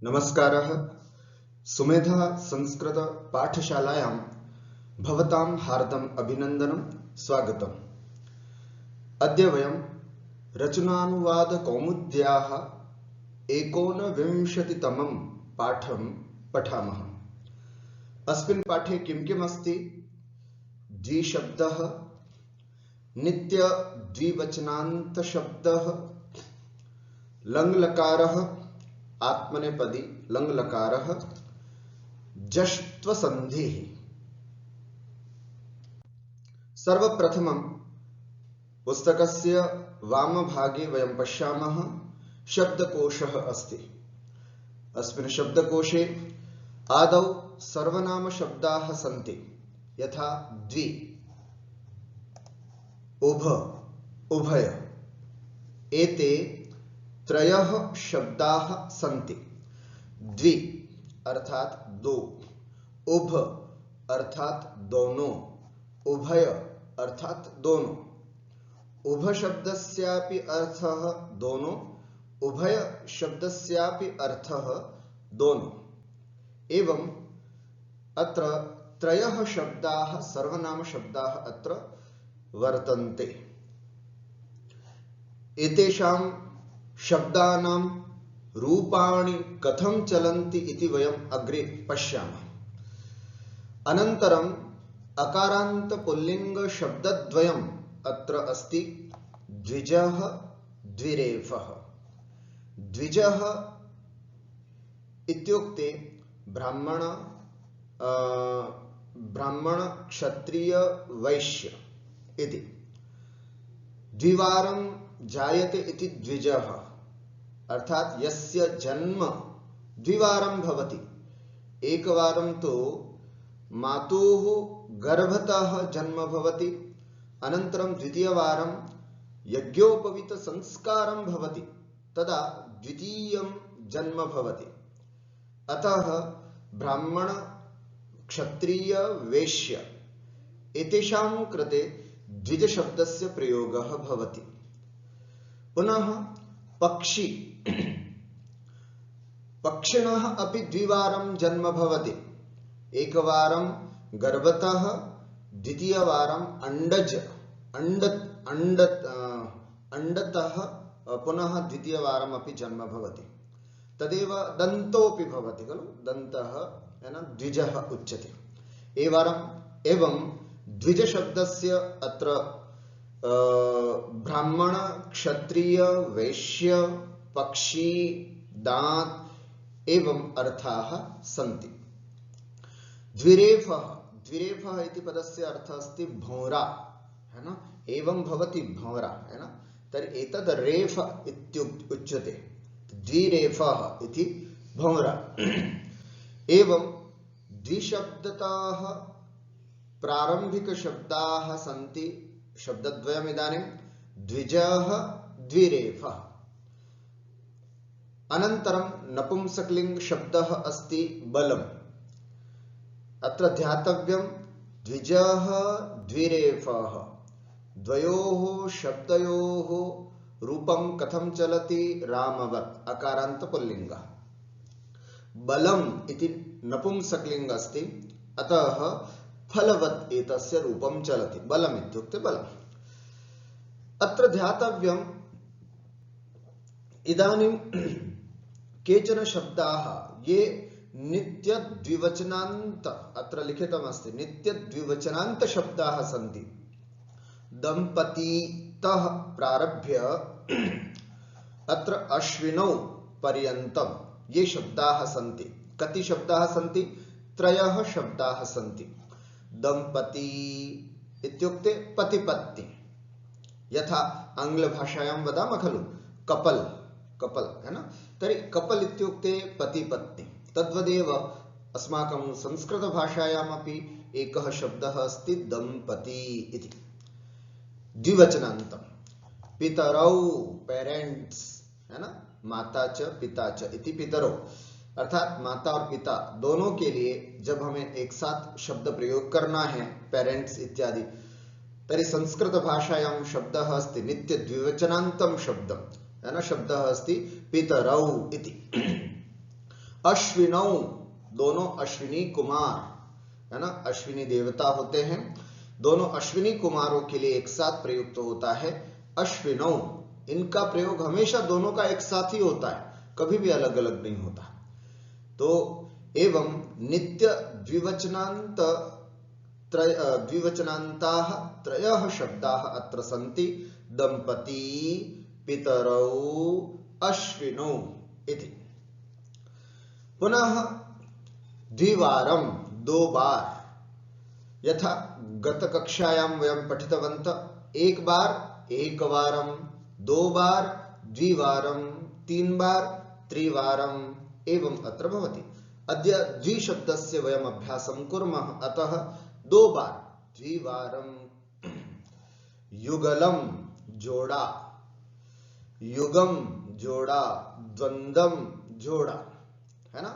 नमस्कारः। सुमेधा संस्कृत पाठशालायां भवतां हार्दम् अभिनन्दनं स्वागतम्। अद्य वयं रचनानुवाद कौमुद्याः 29तमं पाठं पठामः। अस्मिन् पाठे किं किम् अस्ति? द्विशब्दः, नित्य द्विवचनान्तशब्दः, लङ्लकारः, आत्मनेपदी लङ्लकारः, जष्ट्वसन्धिः। सर्वप्रथमं पुस्तकस्य वामभागे वयं पश्यामः शब्दकोशः अस्ति। अस्मिन् शब्दकोशे आदौ सर्वनामशब्दाः सन्ति, यथा द्वि, उभ, उभय। एते त्रयः शब्दाः सन्ति। द्वि अर्थात दो, उभ अर्थात दोनों, उभय अर्थात दोनों। उभ शब्दस्यापि अर्थः दोनों, उभय शब्दस्यापि अर्थः दोनों। एवं अत्र त्रयः शब्दाः सर्वनाम शब्दाः अत्र वर्तन्ते। एतेषां शब्दानां रूपाणि कथं चलन्ति इति वयम् अग्रे पश्यामः। अनन्तरम् अकारान्त पुल्लिङ्ग शब्दद्वयम् अत्र अस्ति, द्विजः, द्विरेफः। द्विजः इत्युक्ते ब्राह्मण क्षत्रिय वैश्य इति। द्विवारं जायते इति द्विजः, अर्थात यस्य जन्म द्विवारं भवति। एकवारं तो मातुः गर्भतः जन्म भवति, अनन्तरं द्वितीयवारं यज्ञोपवीत संस्कारं भवति, तदा द्वितीयं जन्म भवति। अतः ब्राह्मण क्षत्रिय वैश्य एतेषां कृते द्विज शब्दस्य प्रयोगः भवति। पुनः पक्षी, पक्षिणः अपि द्विवारं जन्म भवति। एकवारं गर्भतः, द्वितीयवारं अंडतः पुनः द्वितीयवारम् अपि जन्म भवति। तदेव दन्तोऽपि भवति खलु, दन्तः द्विजः उच्यते। एवं द्विज शब्दस्य अत्र ब्राह्मण क्षत्रिय वैश्य पक्षी दांत एवं अर्थाः सन्ति। द्विरेफः, द्विरेफः इति पदस्य अर्थः अस्ति भौरा, है ना। एवं भवति भौरा, है ना। तर्हि एतद् रेफ इत्युच्यते, द्विरेफः इति भौरा। एवं द्विशब्दताः प्रारंभिकशब्दाः सन्ति। शब्दद्वयम् इदानीं द्विजः, द्विरेफः। अनन्तरं नपुंसकलिङ्ग शब्दः अस्ति बलम्। अत्र ध्यातव्यं द्विजः, द्विरेफः, द्वयोः शब्दयोः रूपं कथं चलति? रामवत्, अकारान्त पुल्लिङ्गः। बलम् इति नपुंसकलिङ्ग अस्ति, अतः फलवत् एतस्य रूपं चलति। बलम् इत्युक्ते बलम्। अत्र ध्यातव्यम्, इदानीं केचन शब्दाः ये नित्य द्विवचनान्त, अत्र लिखितमस्ति नित्य द्विवचनान्त शब्दाः सन्ति। दम्पतीतः प्रारभ्य अत्र अश्विनौ पर्यन्तं ये शब्दाः सन्ति। कति शब्दाः सन्ति? त्रयः शब्दाः सन्ति। दंपती इत्युक्ते पति पत्नी, यथा आङ्ग्लभाषायां वदामः खलु कपल, कपल, है ना। तर्हि कपल इत्युक्ते पति पत्नी। तद्वदेव अस्माकं संस्कृतभाषायामपि एकः शब्दः अस्ति दंपती इति, द्विवचनान्तं। पितरौ, पेरेंट्स, है ना, माता च पिता च इति पितरौ, अर्थात माता और पिता दोनों के लिए जब हमें एक साथ शब्द प्रयोग करना है, पेरेंट्स इत्यादि, तर्हि संस्कृत भाषायां शब्दः अस्ति नित्य द्विवचनान्तं शब्दं, है ना, शब्दः अस्ति पितरौ इति। अश्विनौ, दोनों अश्विनी कुमार, है ना, अश्विनी देवता होते हैं, दोनों अश्विनी कुमारों के लिए एक साथ प्रयुक्त होता है अश्विनौ। इनका प्रयोग हमेशा दोनों का एक साथ ही होता है, कभी भी अलग अलग नहीं होता। तो एवं नित्य द्विवचनांत द्विवचनान्ताः त्रयः शब्दाः अत्र सन्ति, दंपती, पितरौ, अश्विनौ इति। पुनः द्विवारं, दो बार, यथा गत कक्षायां वयं पठितवन्तः, एक बार एकवारं, दो बार द्विवारं, तीन बार त्रिवारं एवं अत्र भवति। अद्य द्विशब्दस्य वयम् अभ्यासं कुर्मः, अतः दो बार द्विवारं। युगलम जोड़ा, युगम जोड़ा, द्वंद्वम जोड़ा, है ना,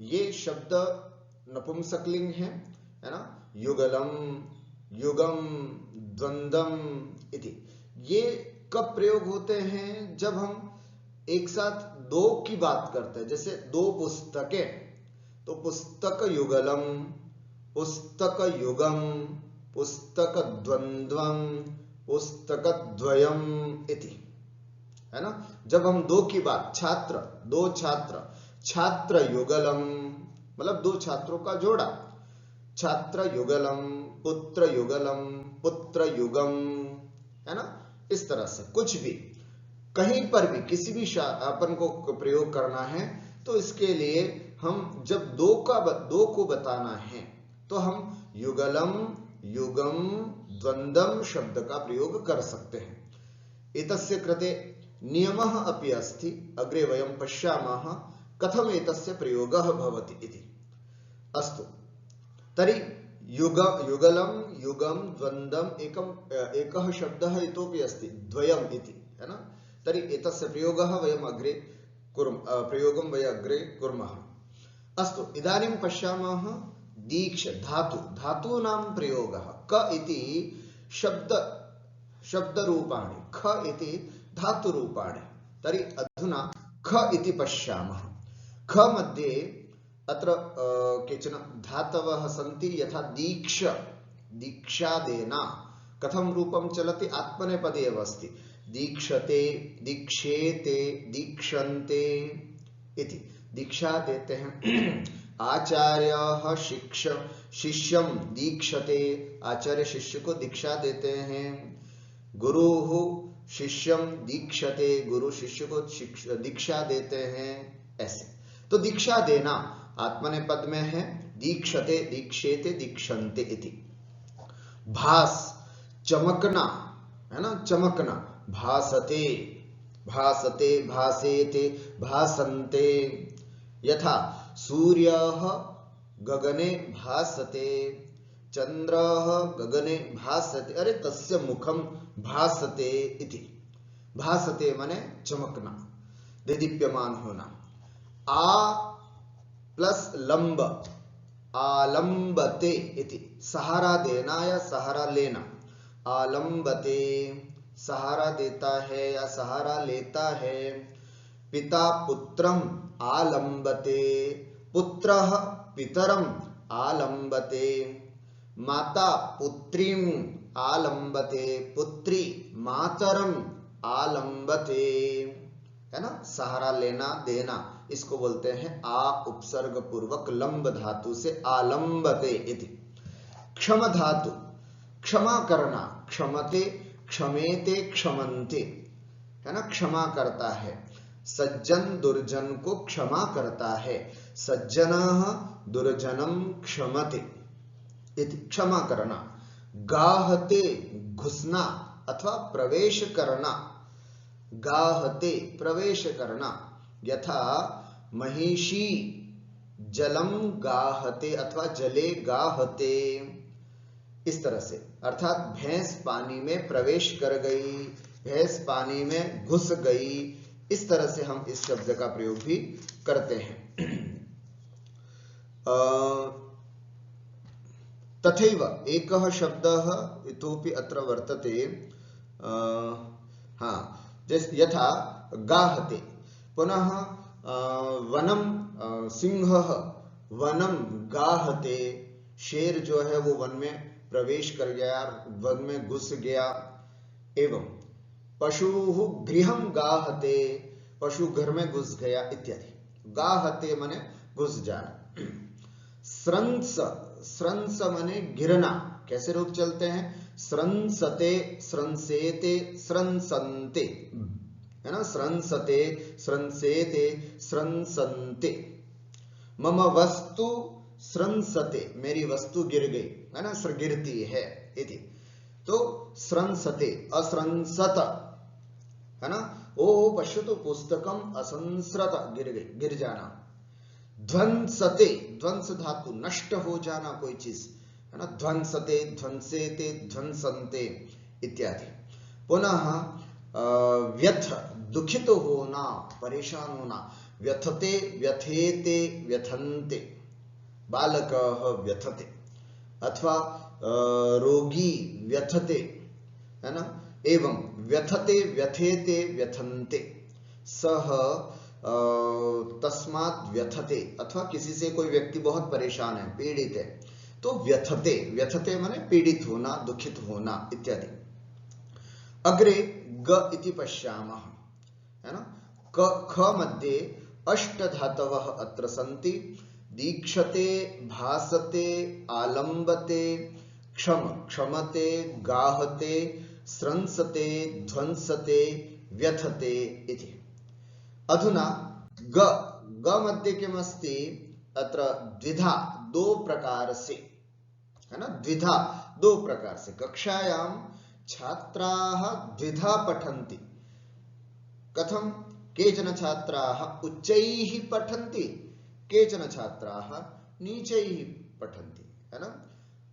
ये शब्द नपुंसकलिंग है ना, युगलम, युगम, द्वंद्वम इति। ये कब प्रयोग होते हैं? जब हम एक साथ दो की बात करते हैं, जैसे दो पुस्तकें, तो पुस्तक युगलम, पुस्तक युगम, पुस्तक द्वंद्वम, पुस्तक द्वयम इति, है ना। जब हम दो की बात, छात्र, दो छात्र, छात्र युगलम, मतलब दो छात्रों का जोड़ा, छात्र युगलम, पुत्र युगलम, पुत्र युगम, है ना। इस तरह से कुछ भी, कहीं पर भी किसी भी अपन को प्रयोग करना है, तो इसके लिए हम जब दो को बताना है, तो हम युगलम, युगम, द्वंद्वम शब्द का प्रयोग कर सकते हैं। एतस्य कृते नियमः अपि अस्ति, अग्रे वयं पश्यामः कथम एतस्य प्रयोगः भवति इति। अस्तु, तर्हि युगलम, युगम, द्वंद्वम, एकः शब्दः इतोपि अस्ति, द्वयम् इति, है ना। तर्हि एतस्य प्रयोगः वयम् अग्रे प्रयोगं वयम् अग्रे कुर्मः। अस्तु, इदानीं पश्यामः दीक्ष, धातु, धातूनां प्रयोगः। क इति शब्दरूपाणि, ख इति धातुरूपाणि। तर्हि अधुना ख इति पश्यामः। ख मध्ये अत्र केचन धातवः सन्ति, यथा दीक्ष, दीक्षादेना कथं रूपं चलति, आत्मनेपदे एव अस्ति, दीक्षते, दीक्षेते, दीक्षन्ते इति। दीक्षा देते हैं, आचार्य शिष्यं दीक्षते, आचार्य शिष्य को दीक्षा देते हैं। गुरुः शिष्यं दीक्षते, गुरु शिष्य को दीक्षा देते हैं, ऐसे। तो दीक्षा देना आत्मनेपद में है, दीक्षते, दीक्षेते, दीक्षन्ते इति। भास, चमकना, है ना, चमकना, भासते, भासते, भासेते, भासन्ते। यथा सूर्यः गगने भासते, चंद्रः गगने भासते, अरे तस्य मुखं भासते इति। भासते माने चमकना, देदीप्यमान होना। आ प्लस लंब, आलंबते इति, सहारा देना या सहारा लेना। आलंबते, सहारा देता है या सहारा लेता है। पिता पुत्रम आलंबते, पुत्रः पितरम आलंबते। माता पुत्रीम आलंबते, पुत्री मातरम आलंबते, है ना। सहारा लेना, देना, इसको बोलते हैं आ उपसर्ग पूर्वक लंब धातु से आलंबते इति। क्षम धातु, क्षमा करना, क्षमते, क्षमेते, क्षमन्ते, है ना, क्षमा करता है। सज्जन दुर्जन को क्षमा करता है, सज्जनः दुर्जनम क्षमते इति, क्षमा करना। गाहते, घुसना अथवा प्रवेश करना, गाहते, प्रवेश करना। यथा महिषी जलम गाहते अथवा जले गाहते, इस तरह से, अर्थात भैंस पानी में प्रवेश कर गई, भैंस पानी में घुस गई, इस तरह से हम इस शब्द का प्रयोग भी करते हैं। तथैव एकः शब्दः इतोपि अत्र वर्तते, हाँ, यथा गाहते, पुनः वनम सिंह वनम गाहते, शेर जो है वो वन में प्रवेश कर गया, वन में घुस गया। एवं पशु गृहम गाहते, पशु घर में घुस गया इत्यादि। गाहते माने घुस जाना। स्रंस, स्रंस माने गिरना। कैसे रूप चलते हैं? स्रंसते, स्रंसेते, स्रंसन्ते, है ना? स्रंसते, स्रंसेते, स्रंसन्ते। मम वस्तु स्रंसते, मेरी वस्तु गिर गई, है ना? गिरती है इति। तो स्रंसते, असंसत, है ना? ओ पश्यतु पुस्तकम असंस्रत, गिर गई, गिर जाना। ध्वंसते, ध्वंस धातु, नष्ट हो जाना कोई चीज, है ना? ध्वंसते, ध्वंसेते, ध्वंसन्ते इत्यादि। पुनः व्यथ, दुखित होना, परेशान होना। व्यथते, व्यथेते, व्यथन्ते, बालकः व्यथते। अथवा रोगी व्यथते, है ना? एवं व्यथते, व्यथेते, व्यथन्ते। सह तस्मात् व्यथते, अथवा किसी से कोई व्यक्ति बहुत परेशान है, पीड़ित है, तो व्यथते, व्यथते माने पीड़ित होना, दुखित होना इत्यादि। अग्रे ग इति पश्यामः, है ना? ख मध्ये अष्ट धातवः अत्र सन्ति। दीक्षते, भासते, आलम्बते, क्षम, क्षमते, गाहते, स्रंसते, ध्वंसते, व्यथते इति। अधुना ग, ग मध्ये किमस्ति? अत्र द्विधा, दो प्रकार से, है ना? द्विधा, दो प्रकार से। कक्षायां छात्राः द्विधा पठन्ति। कथं? केचन छात्राः उच्चैः पठन्ति, केचन छात्राः नीचैः पठन्ति, है ना?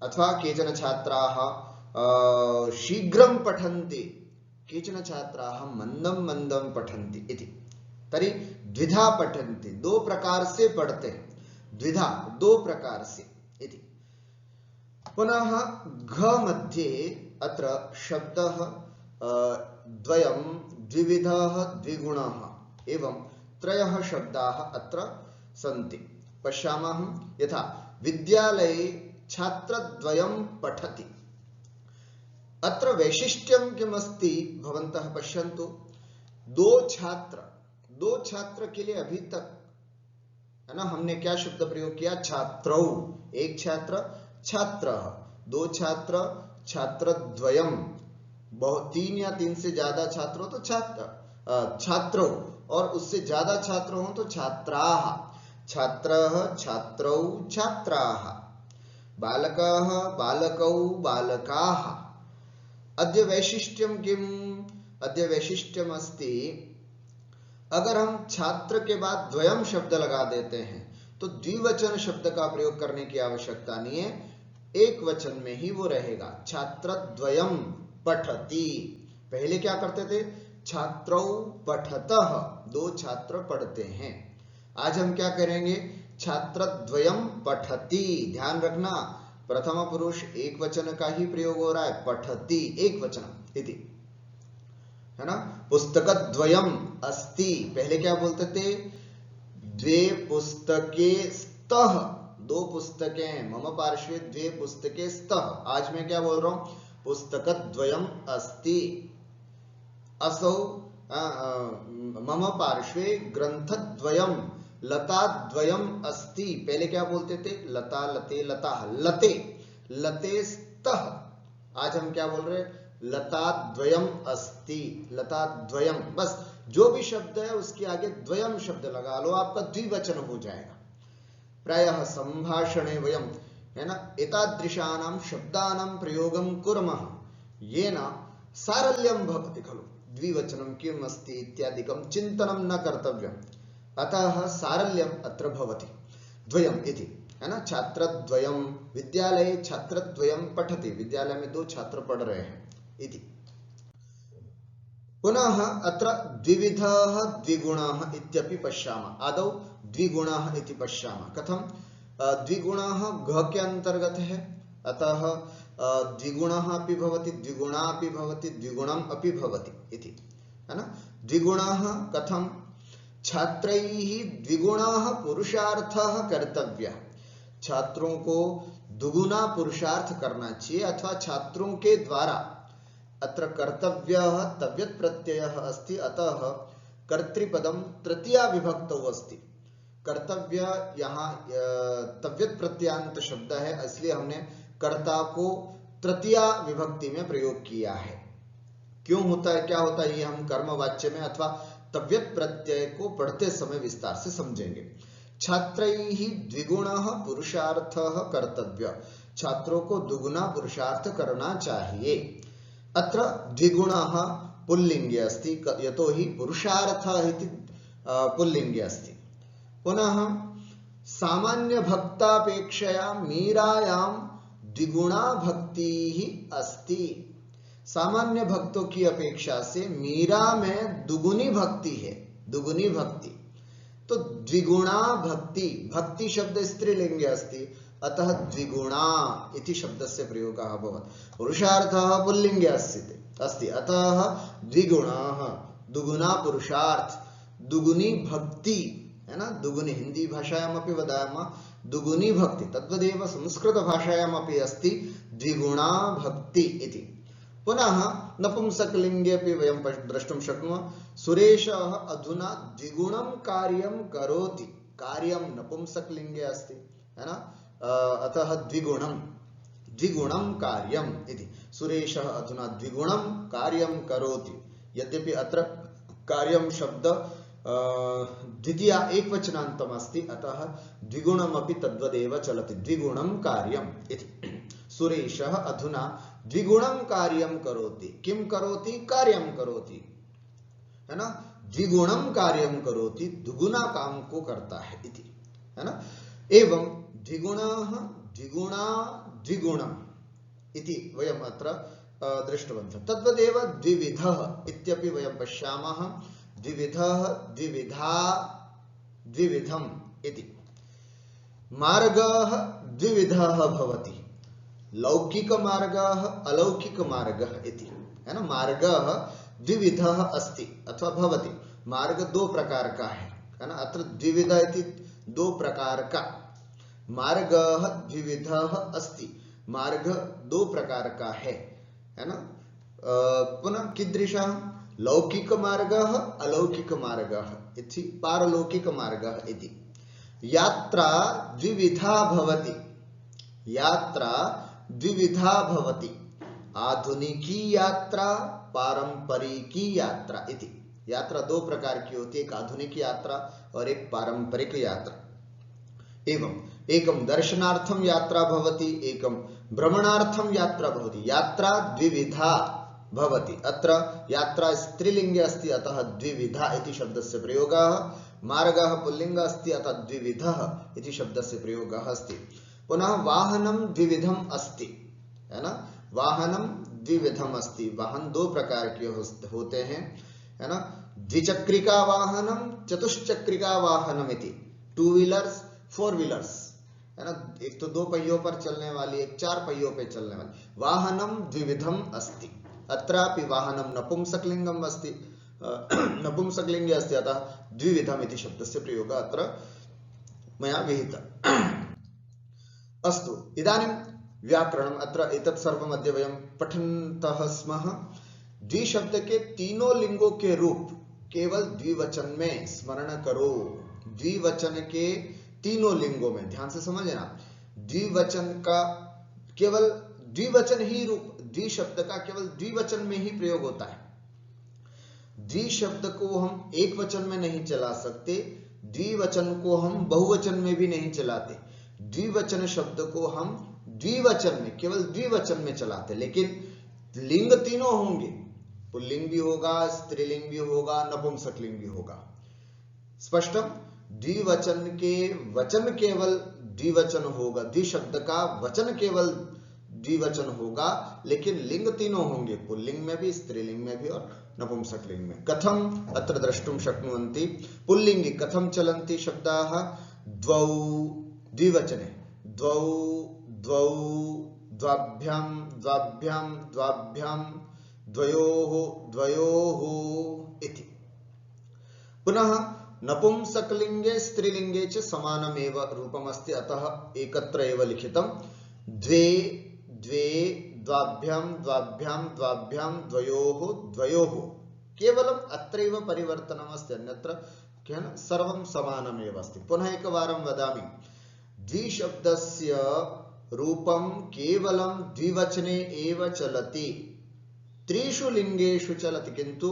अथवा केचन छात्राः शीघ्रं पठन्ति, केचन छात्राः मन्दं मन्दं पठन्ति इति। तर्हि द्विधा पठन्ति, दो प्रकार से पढ़ते हैं, द्विधा, दो प्रकार से इति। पुनः घ मध्ये अत्र शब्दः द्वयं, द्विविधः, द्विगुणः एवं त्रयः शब्दाः अत्र सन्ति। पश्यामः। यथा विद्यालये छात्रद्वयं पठति। अत्र वैशिष्ट्यं किमस्ति भवन्तः पश्यन्तु। दो छात्र के लिए अभी तक, है ना, हमने क्या शब्द प्रयोग किया? छात्रौ, एक छात्र, छात्रः, दो छात्र, छात्रद्वयम्, बहुत, तीन या तीन से ज्यादा छात्र हो तो छात्रौ, और उससे ज्यादा छात्र हो तो छात्राः, छात्रः, छात्रौ, छात्राः, बालकः, बालकौ, बालकाः। अद्य वैशिष्ट्यं किम्? अद्य वैशिष्ट्यम् अस्ति, अगर हम छात्र के बाद द्वयम शब्द लगा देते हैं तो द्विवचन शब्द का प्रयोग करने की आवश्यकता नहीं है, एक वचन में ही वो रहेगा। छात्रद्वयम पठति। पहले क्या करते थे? छात्रौ पठतः, दो छात्र पढ़ते हैं। आज हम क्या करेंगे? छात्रद्वयम पठति। ध्यान रखना, प्रथम पुरुष एक वचन का ही प्रयोग हो रहा है, पठति एक वचन इति, है ना? पुस्तकद्वयम अस्ति, पहले क्या बोलते थे? द्वे पुस्तके स्तः, दो पुस्तकें, मम पार्श्वे द्वे पुस्तके स्तः। आज मैं क्या बोल रहा हूं? पुस्तकद्वयम अस्ति। असौ मम पार्श्वे ग्रंथद्वयम, लताद्वयम अस्ति। पहले क्या बोलते थे? लता, लते, लता, लते, लते स्तः। आज हम क्या बोल रहे हैं? लताद्वयम अस्ति, लताद्वयम। बस जो भी शब्द है उसके आगे द्वयम शब्द लगा लो, आपका द्विवचन हो जाएगा। प्रायः संभाषणे वयम, है ना, एतादृशानां शब्दानां प्रयोगं कुर्मः, येन सारल्यं भवति खलु। द्विवचनं किम् अस्ति इत्यादिकं चिन्तनं न कर्तव्यम्। अतः सारल्यम् अत्र भवति, द्वयम् इति, है ना? छात्रद्वयं, विद्यालये छात्रद्वयं पठति, विद्यालय में दो छात्र पढ़ रहे हैं इति। पुनः अत्र द्विविधः द्विगुणः इत्यपि पश्यामः। आदौ द्विगुणः इति पश्यामः। कथं? द्विगुणः घ के अंतर्गत है, अतः द्विगुणः अपि भवति, द्विगुणा अपि भवति, द्विगुणम् अपि भवति इति, है ना? द्विगुणः कथं? छात्रैः द्विगुणः पुरुषार्थः कर्तव्यः, छात्रों को दुगुना पुरुषार्थ करना चाहिए अथवा छात्रों के द्वारा। अत्र कर्तव्यः तव्यत् प्रत्ययः अस्ति, अतः कर्तृपदं तृतीया विभक्तौ अस्ति। कर्तव्य यहाँ तव्यत् प्रत्यांत शब्द है, इसलिए हमने कर्ता को तृतीया विभक्ति में प्रयोग किया है। क्यों होता है, क्या होता है, ये हम कर्मवाच्य में अथवा तव्यत् प्रत्यय को पढ़ते समय विस्तार से समझेंगे। छात्रैः द्विगुणः पुरुषार्थः कर्तव्य, छात्रों को दुगुना पुरुषार्थ करना चाहिए। अत्र द्विगुणः पुल्लिंगे अस्ति, यतोहि पुरुषार्थः इति पुल्लिंगे अस्ति। पुनः सामान्य भक्तापेक्षया मीरायां द्विगुणा भक्तिः अस्ति, सामान्य भक्तों की अपेक्षा से मीरा में दुगुनी भक्ति है, दुगुनी भक्ति। तो द्विगुणा भक्ति, भक्ति शब्द स्त्रीलिंगे अस्ति, अतः द्विगुणा इति शब्दस्य प्रयोगः अभवत्। पुरुषार्थः पुल्लिंगे अस्ति, अतः द्विगुणाः, दुगुना पुरुषार्थ, दुगुनी भक्ति है ना, दुगुनी, हिंदी भाषायामपि वदामः दुगुनी भक्ति, तद्वदेव संस्कृत भाषायामपि अस्ति द्विगुणा भक्ति इति। पुनः नपुंसकलिंगे अपि वयं द्रष्टुं शक्नुमः। सुरेशः अधुना द्विगुणं कार्यं करोति, कार्यं नपुंसकलिंगे अस्ति है ना, अतः द्विगुणं कार्यम् इति। सुरेशः अधुना द्विगुणं कार्यं करोति, यद्यपि अत्र कार्यं शब्द द्वितीया एकवचनान्तम् अस्ति, अतः द्विगुणमपि तद्वदेव चलति, द्विगुणं कार्यम् इति। सुरेशः अधुना द्विगुणं कार्यं करोति, किं करोति, कार्यं करोति है ना, द्विगुणं कार्यं करोति, दुगुना काम को करता है इति है ना। एवं द्विगुणः द्विगुणा द्विगुणम् इति वयम् अत्र दृष्टवन्तः। तद्वदेव द्विविधः इत्यपि वयं पश्यामः, द्विविधः द्विविधा द्विविधम् इति। मार्गः द्विविधः भवति, लौकिक मार्गः अलौकिक मार्गः इति है ना। मार्गः द्विविधः अस्ति अथवा भवति, मार्ग दो प्रकार का है ना। अत्र द्विविध इति दो प्रकार का, मार्गः द्विविधः अस्ति, मार्ग दो प्रकार का है ना। पुनः कीदृशः, लौकिक मार्गः अलौकिक मार्गः इति, पारलौकिक मार्गः इति। यात्रा द्विविधा भवति, यात्रा द्विविधा भवति, आधुनिकी यात्रा पारंपरिकी यात्रा इति। यात्रा दो प्रकार की होती है, एक आधुनिक यात्रा और एक पारंपरिक यात्रा। एवं एकम दर्शनार्थम यात्रा भवति, एकम भ्रमणार्थम यात्रा भवति। यात्रा द्विविधा भवति, अत्र यात्रा स्त्रीलिंगे अस्ति, अतः द्विविधा इति शब्दस्य प्रयोगः। मार्गः पुल्लिंगः अस्ति, अतः द्विविधः इति शब्दस्य प्रयोगः अस्ति। पुनः वाहनम द्विविधम अस्ति है ना, वाहनम द्विविधम अस्ति, वाहन दो प्रकार के होते हैं है ना। द्विचक्रिका वाहनम चतुष्चक्रिका वाहनम इति, टू व्हीलर्स फोर व्हीलर्स है ना, एक तो दो पहियों पर चलने वाली, एक चार पहियों पर चलने वाली। वाहनम द्विविधम अस्ति, अत्रापि वाहनम नपुंसकलिंगम अस्ति, नपुंसकलिंगे अस्ति, अतः द्विविधम इति शब्दस्य प्रयोगः अत्र मया विहितः। अस्तु, इदानीं व्याकरणम्। अत्र एतत् सर्वम् अद्य वयं पठन्तः स्मः। द्विशब्द के तीनों लिंगों के रूप केवल द्विवचन में स्मरण करो। द्विवचन के तीनों लिंगों में ध्यान से समझना, द्विवचन का केवल द्विवचन ही रूप, द्विशब्द का केवल द्विवचन में ही प्रयोग होता है। द्विशब्द को हम एक वचन में नहीं चला सकते, द्विवचन को हम बहुवचन में भी नहीं चलाते। द्विवचन शब्द को हम द्विवचन में, केवल द्विवचन में चलाते, लेकिन लिंग तीनों होंगे, पुल्लिंग भी होगा, स्त्रीलिंग भी होगा, नपुंसकलिंग भी होगा। स्पष्टम। द्विवचन के वचन केवल द्विवचन होगा, द्विशब्द का वचन केवल द्विवचन होगा, लेकिन लिंग तीनों होंगे, पुल्लिंग में भी, स्त्रीलिंग में भी और नपुंसकलिंग में। कथम अत्र द्रष्टुं शक्नुवन्ति, पुल्लिंगी कथम चलन्ति शब्दाः, द्वौ द्विवचने, द्वौ द्वौ द्वाभ्यां द्वाभ्यां द्वाभ्यां द्वयोः द्वयोः इति। पुनः नपुंसकलिंगे स्त्रीलिंगे च समानमेव रूपमस्ति, अतः एकत्र एव लिखितम्। द्वे द्वे द्वाभ्यां द्वाभ्यां द्वाभ्यां द्वयोः द्वयोः, केवलम् अत्रैव परिवर्तनम् अस्ति, अन्यत्र सर्वं समानमेव अस्ति। पुनः एकवारं वदामि, द्विशब्दस्य रूपं केवलं द्विवचने एव चलति, त्रिषु लिंगेषु चलति, किन्तु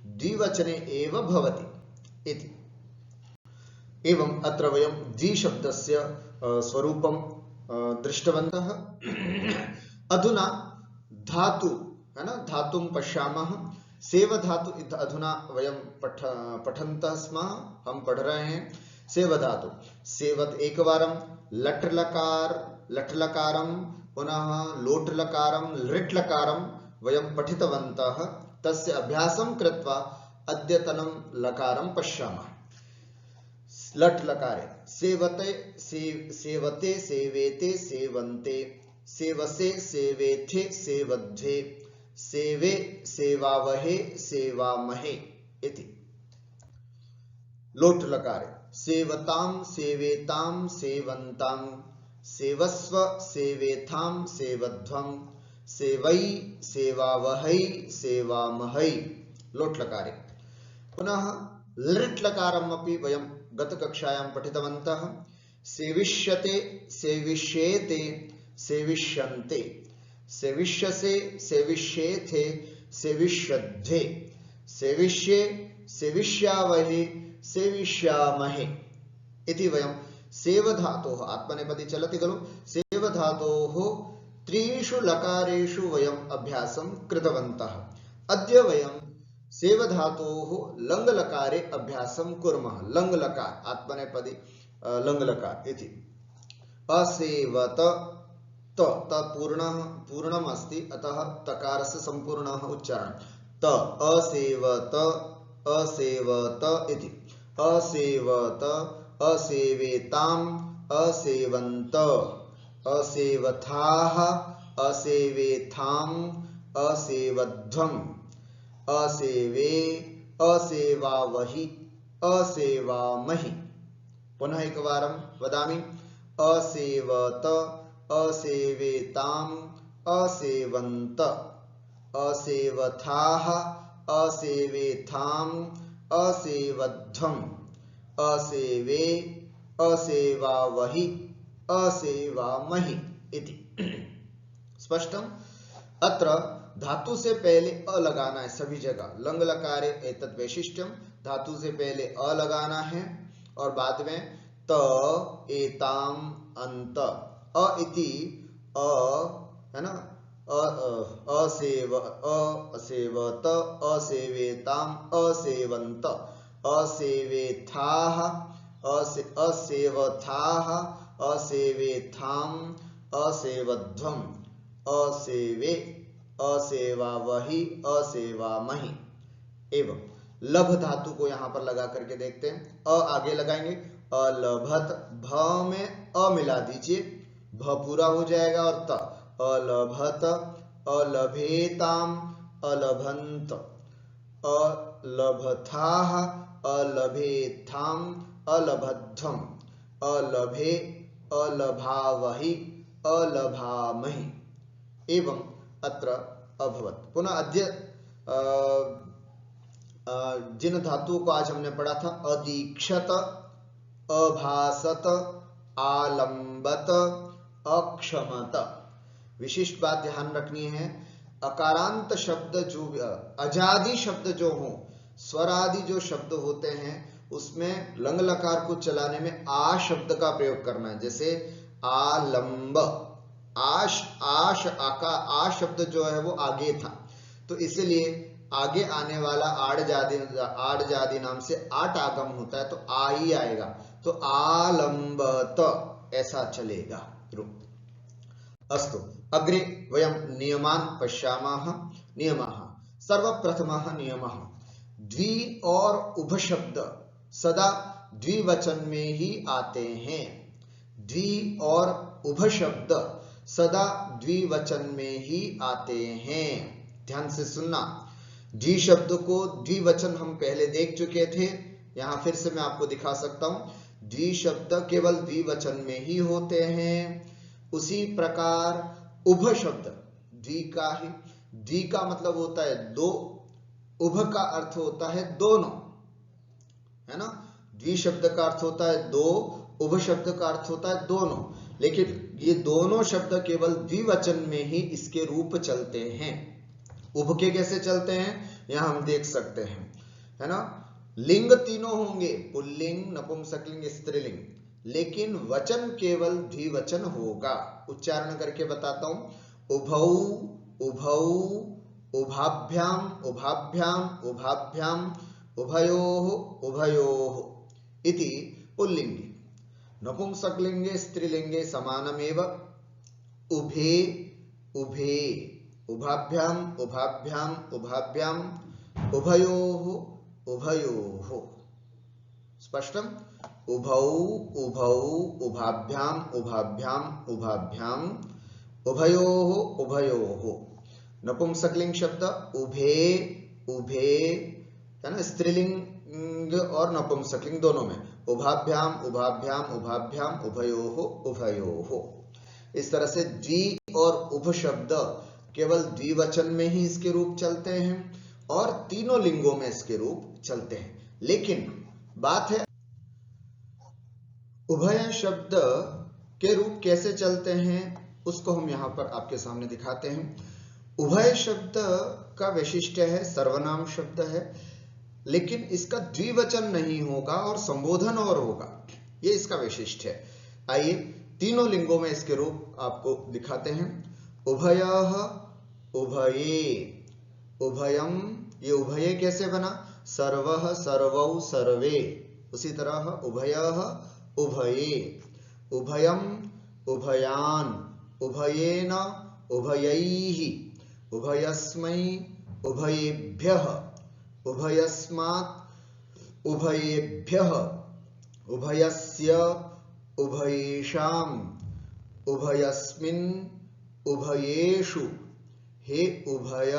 द्विवचने एव भवति इति। एवं अत्र वयं द्विशब्दस्य स्वरूपं दृष्टवन्तः। अधुना धातु है ना, धातुं पश्यामः। सेव धातु अधुना वयं पठन्तः स्मः, हम पढ़ रहे हैं सेव धातु। सेवत एकवारं लट् लकार लट् लकारं, पुनः लोट् लकारं लृट् लकारं वयं पठितवन्तः। तस्य अभ्यासं कृत्वा अद्यतनं लकारं पश्यामः। लट् लकारे सेवते सेवते सेवेते सेवन्ते, सेवसे सेवेथे सेवध्वे, सेवे सेवावहे सेवामहे इति। लोट् लकारे सेवतां सेवेतां सेवन्तां, सेवस्व सेवेथां सेवध्वं, सेवै सेवावहै सेवामहै। लोट् लकारे पुनः लृट् लकारम् अपि वयं गतकक्षायां पठितवन्तः। सेविष्यते सेविष्येते सेविष्यन्ते, सेविष्यसे सेविष्येथे सेविष्यध्वे, सेविष्ये सेविष्यावहे सेविष्यामहे इति। वयं सेवधातोः आत्मनेपदी चलति खलु, सेवधातोः त्रिषु लकारेषु वयं अभ्यासं कृतवन्तः। अद्य वयं सेवधातोः लङ् लकारे अभ्यासं कुर्मः। लङ् लकार आत्मनेपदी लङ् लकार इति। असेवत, त पूर्णम् अस्ति, अतः तकारस्य सम्पूर्णः उच्चारणं त। असेवत असेवत इति। असेवत असेवेताम् असेवन्त, असेवथाः असेवेथाम् असेवध्वम्, असेवे असेवावहि असेवामहि। पुनः एकवारं वदामि, असेवत असेवेताम् असेवन्त, असेवथाः असेवेथाम् असेवध्वम्, असेवे असेवावहि असेवामहि इति। स्पष्टम्? अत्र धातु से पहले अ लगाना है सभी जगह। लङ् लकारे एतत् वैशिष्ट्यम्, धातु से पहले अ लगाना है और बाद में त एताम अंत। अ इति अ है ना, असेव असेवत असेवेताम असेवन्त, असेवेथाः असेवथाः असेवेथाम् असेवध्वम्, असेवे असेवावहि असेवामहि। एवं लभ धातु को यहां पर लगा करके देखते हैं। अ आगे लगाएंगे, अलभत, भ में अ मिला दीजिए, भ पूरा हो जाएगा और त। अलभत अलभेताम अलभंत, अलभथाः अलभेथाम अलभध्वम्, अलभे अलभावहि अलभामहि। एवं अत्र अभवत्। पुनः अद्य जिन धातुओं को आज हमने पढ़ा था, अदीक्षत अभासत आलंबत अक्षमत। विशिष्ट बात ध्यान रखनी है, अकारांत शब्द जो अजादि शब्द जो हो, स्वरादि जो शब्द होते हैं, उसमें लङ् लकार को चलाने में आ शब्द का प्रयोग करना है। जैसे आलंब, आश आश आका आ शब्द जो है वो आगे था, तो इसलिए आगे आने वाला आड़ जादी नाम से आट आगम होता है, तो आ ही आएगा, तो आलंबत ऐसा चलेगा। अस्तु, अग्रे वयं नियमान् पश्यामः। नियमः, सर्वप्रथमः नियमः, द्वि और उभ शब्द सदा द्विवचन में ही आते हैं। द्वि और उभ शब्द सदा द्विवचन में ही आते हैं। ध्यान से सुनना, द्वि शब्द को द्विवचन हम पहले देख चुके थे, यहां फिर से मैं आपको दिखा सकता हूं, द्वि शब्द केवल द्विवचन में ही होते हैं। उसी प्रकार उभ शब्द द्वि का ही, द्वि का मतलब होता है दो, उभ का अर्थ होता है दोनों, है ना। द्वि शब्द का अर्थ होता है दो, उभ शब्द का अर्थ होता है दोनों, लेकिन ये दोनों शब्द केवल द्विवचन में ही इसके रूप चलते हैं। उभ के कैसे चलते हैं यहां हम देख सकते हैं, है ना। लिंग तीनों होंगे, पुल्लिंग, नपुंसकलिंग, स्त्रीलिंग, लेकिन वचन केवल द्विवचन होगा। उच्चारण करके बताता हूं, उभौ, उभौ, उभाभ्याम, उभाभ्याम, उभाभ्याम, उभयोः, उभयोः इति पुल्लिंगे। नपुंसकलिंगे स्त्रीलिंगे समानमेव, उभे, उभे, उभाभ्याम, उभाभ्याम, उभाभ्याम, उभयोः, उभयोः। स्पष्टम। उभौ, उभौ, उभाभ्याम, उभाभ्याम, उभाभ्याम, उभयोः, उभयोः। नपुंसकलिंग शब्द उभे, उभे, है ना, स्त्रीलिंग और नपुंसकलिंग दोनों में, उभाभ्याम, उभाभ्याम, उभाभ्याम, उभयोः, उभयोः। इस तरह से द्वि और उभ शब्द केवल द्विवचन में ही इसके रूप चलते हैं और तीनों लिंगों में इसके रूप चलते हैं। लेकिन बात है उभय शब्द के रूप कैसे चलते हैं, उसको हम यहां पर आपके सामने दिखाते हैं। उभय शब्द का वैशिष्ट्य है, सर्वनाम शब्द है, लेकिन इसका द्विवचन नहीं होगा और संबोधन और होगा, ये इसका वैशिष्ट्य है। आइए तीनों लिंगों में इसके रूप आपको दिखाते हैं। उभयः, उभये, उभयम, ये उभये कैसे बना, सर्वः, सर्वौ, सर्वे। उसी तरह उभयः, उभये, उभयम, उभयान, उभयेन, उभयैः, उभयस्मै, उभयेभ्यः, उभयस्मात्, उभयेभ्यः, उभयस्य, उभयेषाम्, उभयस्मिन्, उभयेषु, हे उभय,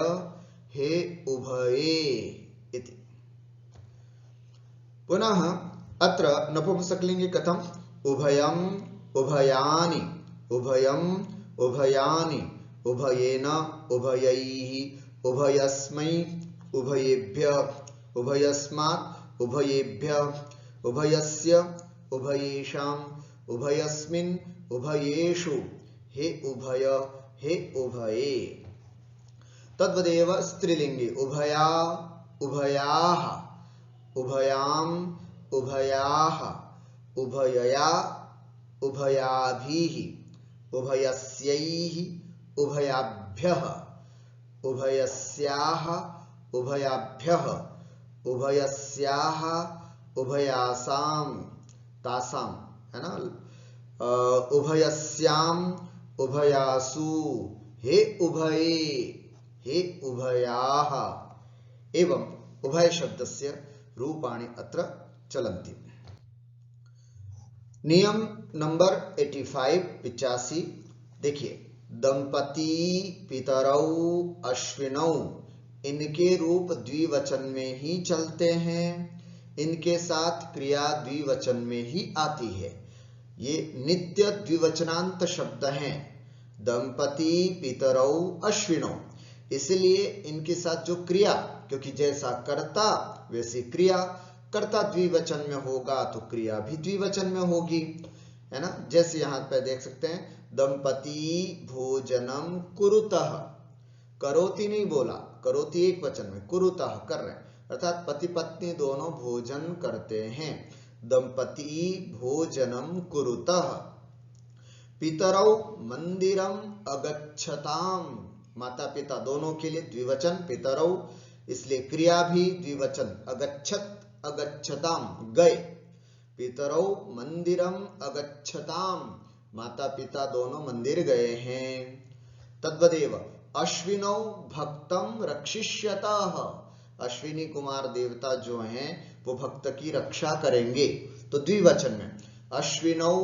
हे उभये इति। पुनः अत्र नपुंसकलिंगे कथम, उभयम्, उभयानि, उभयम्, उभयानि, उभयेन, उभयैः, उभयस्मै, उभयेभ्यः, उभयस्मात्, उभयेभ्यः, उभयस्य, उभयेषाम्, उभयस्मिन्, उभयेषु, हे उभय, हे उभये। तद्वदेव स्त्रीलिंगे उभया, उभयाः, उभयाम्, उभयाः, उभयया, उभयाभिः, उभयस्यैः, उभयाभ्यः, उभयस्याः, उभयाभ्यः, उभयस्याः, उभयासाम्, तासाम्, है ना, उभयस्याम्, उभयासु, हे उभये, हे उभयाः। एवं उभय शब्दस्य रूपाणि अत्र चलन्ति। नियम नंबर 85 देखिए, दंपति, पितरौ, अश्विनौ, इनके रूप द्विवचन में ही चलते हैं, इनके साथ क्रिया द्विवचन में ही आती है। ये नित्य द्विवचनांत शब्द हैं, दंपति, पितरौ, अश्विनौ। इसलिए इनके साथ जो क्रिया, क्योंकि जैसा कर्ता वैसी क्रिया, कर्ता द्विवचन में होगा तो क्रिया भी द्विवचन में होगी, है ना। जैसे यहां पे देख सकते हैं, दंपति भोजनम कुरुतः, करोति नहीं बोला, करोति एक वचन में, कुरुतः कर रहे हैं, अर्थात पति पत्नी दोनों भोजन करते हैं। दंपति भोजनम कुरुतः। पितरौ मंदिरम अगच्छताम, माता पिता दोनों के लिए द्विवचन पितरौ, इसलिए क्रिया भी द्विवचन, अगच्छत, अगच्छताम, गए। पितरौ मंदिरम अगच्छताम, माता पिता दोनों मंदिर गए हैं। तद्वदेव अश्विनौ भक्तम रक्षिष्यतः, अश्विनी कुमार देवता जो हैं वो भक्त की रक्षा करेंगे, तो द्विवचन में अश्विनौ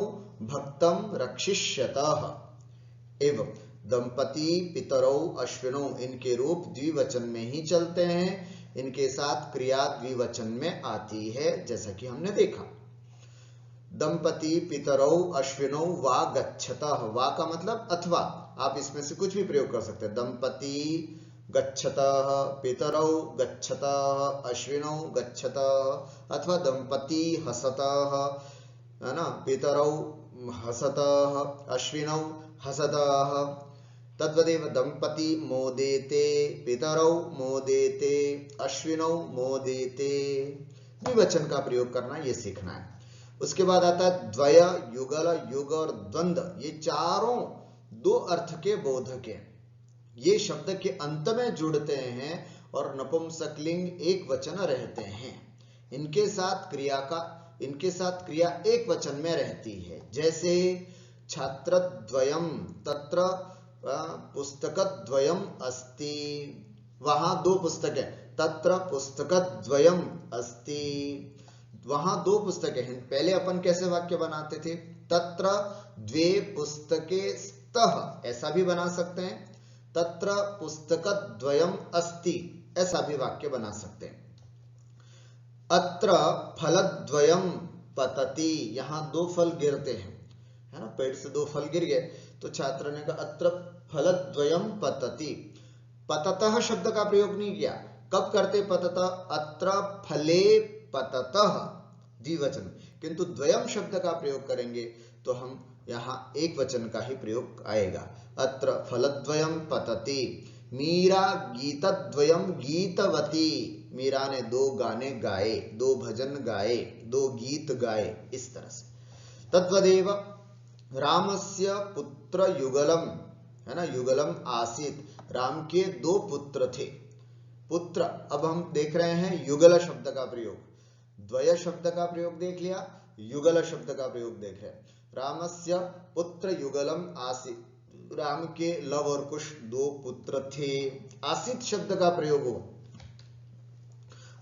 भक्तम रक्षिष्यतः। एवं दंपति, पितरौ, अश्विनौ, इनके रूप द्विवचन में ही चलते हैं, इनके साथ क्रिया द्विवचन में आती है, जैसा कि हमने देखा। दंपति पितरौ अश्विनौ वा गच्छतः, वा का मतलब अथवा, आप इसमें से कुछ भी प्रयोग कर सकते हैं। दंपति गच्छतः, पितरौ गच्छतः, अश्विनौ गच्छतः, अथवा दंपति हसतः, है ना, पितरौ हसतः, अश्विनौ हसतः। तद्वदेव दंपति मोदेते, पितरौ मोदेते, अश्विनौ मोदेते। द्विवचन का प्रयोग करना ये सीखना है। उसके बाद आता है द्वय, युगल, युग और द्वंद्व। ये चारों दो अर्थ के बोधक हैं। ये शब्द के अंत में जुड़ते हैं और नपुंसकलिंग एक वचन रहते हैं। इनके साथ क्रिया एक वचन में रहती है। जैसे छात्रद्वयम तत्र पुस्तकद्वयम अस्ति, वहां दो पुस्तक है। तत्र पुस्तकद्वयम अस्ति, वहां दो पुस्तकें हैं। पहले अपन कैसे वाक्य बनाते थे? तत्र द्वे पुस्तके स्तः, ऐसा भी बना सकते हैं। तत्र पुस्तकद्वयम अस्ति, ऐसा भी वाक्य बना सकते हैं। अत्र फलद्वयम पतति, यहां दो फल गिरते हैं, है ना, पेड़ से दो फल गिर गए तो छात्र ने कहा अत्र फलद्वयम पतति। पततः शब्द का प्रयोग नहीं किया। कब करते पततः? अत्र फले पततः, द्विवचन। किंतु द्वयम शब्द का प्रयोग करेंगे तो हम यहां एक वचन का ही प्रयोग आएगा। अत्र फलद्वयम पतति। मीरा गीतद्वयम गीतवती, मीरा ने दो गाने गाए, दो भजन गाए, दो गीत गाए, इस तरह से। तद्वदेव रामस्य पुत्र युगलम, है ना, युगलम आसीत, राम के दो पुत्र थे। पुत्र, अब हम देख रहे हैं युगल शब्द का प्रयोग। द्वय शब्द का प्रयोग देख लिया, युगल शब्द का प्रयोग देख रहे हैं। रामस्य पुत्र युगलम आसीत, राम के लव और कुश दो पुत्र थे। आसीत शब्द का प्रयोग हो।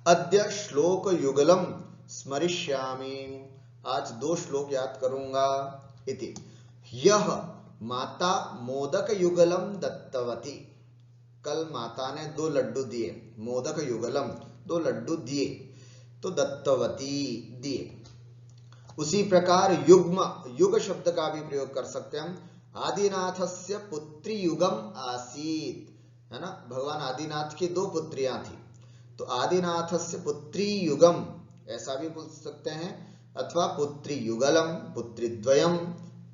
अद्य श्लोक युगलम स्मरिष्यामि, आज दो श्लोक याद करूंगा। इति यह माता मोदक युगलम दत्तवती, कल माता ने दो लड्डू दिए। मोदक युगलम, दो लड्डू दिए, तो दत्तवती दिए। उसी प्रकार युग्म, युग शब्द का भी प्रयोग कर सकते हैं हम। आदिनाथस्य पुत्री युगम आसीत, है ना, भगवान आदिनाथ की दो पुत्रियां थी, तो आदिनाथस्य पुत्री युगम ऐसा भी बोल सकते हैं, अथवा पुत्री युगलम, पुत्री द्वयम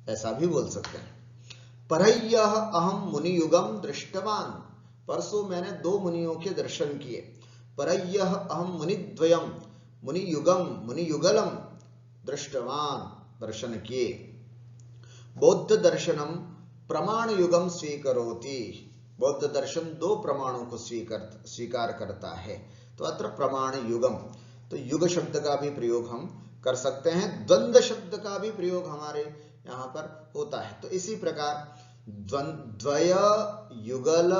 ऐसा भी बोल सकते हैं। परह्यः अहम मुनि युगम दृष्टवान, परसों मैंने दो मुनियों के दर्शन किए। परह्यः अहम मुनिद्वयम, मुनि युगम, मुनि युगलम दृष्टवान, दर्शन किए। बौद्ध दर्शनम प्रमाण युगम स्वीकरोति, बौद्ध दर्शन दो प्रमाणों को स्वीकार करता है, तो अत्र प्रमाण युगम। तो युग शब्द का भी प्रयोग हम कर सकते हैं। द्वंद्व शब्द का भी प्रयोग हमारे यहां पर होता है। तो इसी प्रकार द्वय, युगल,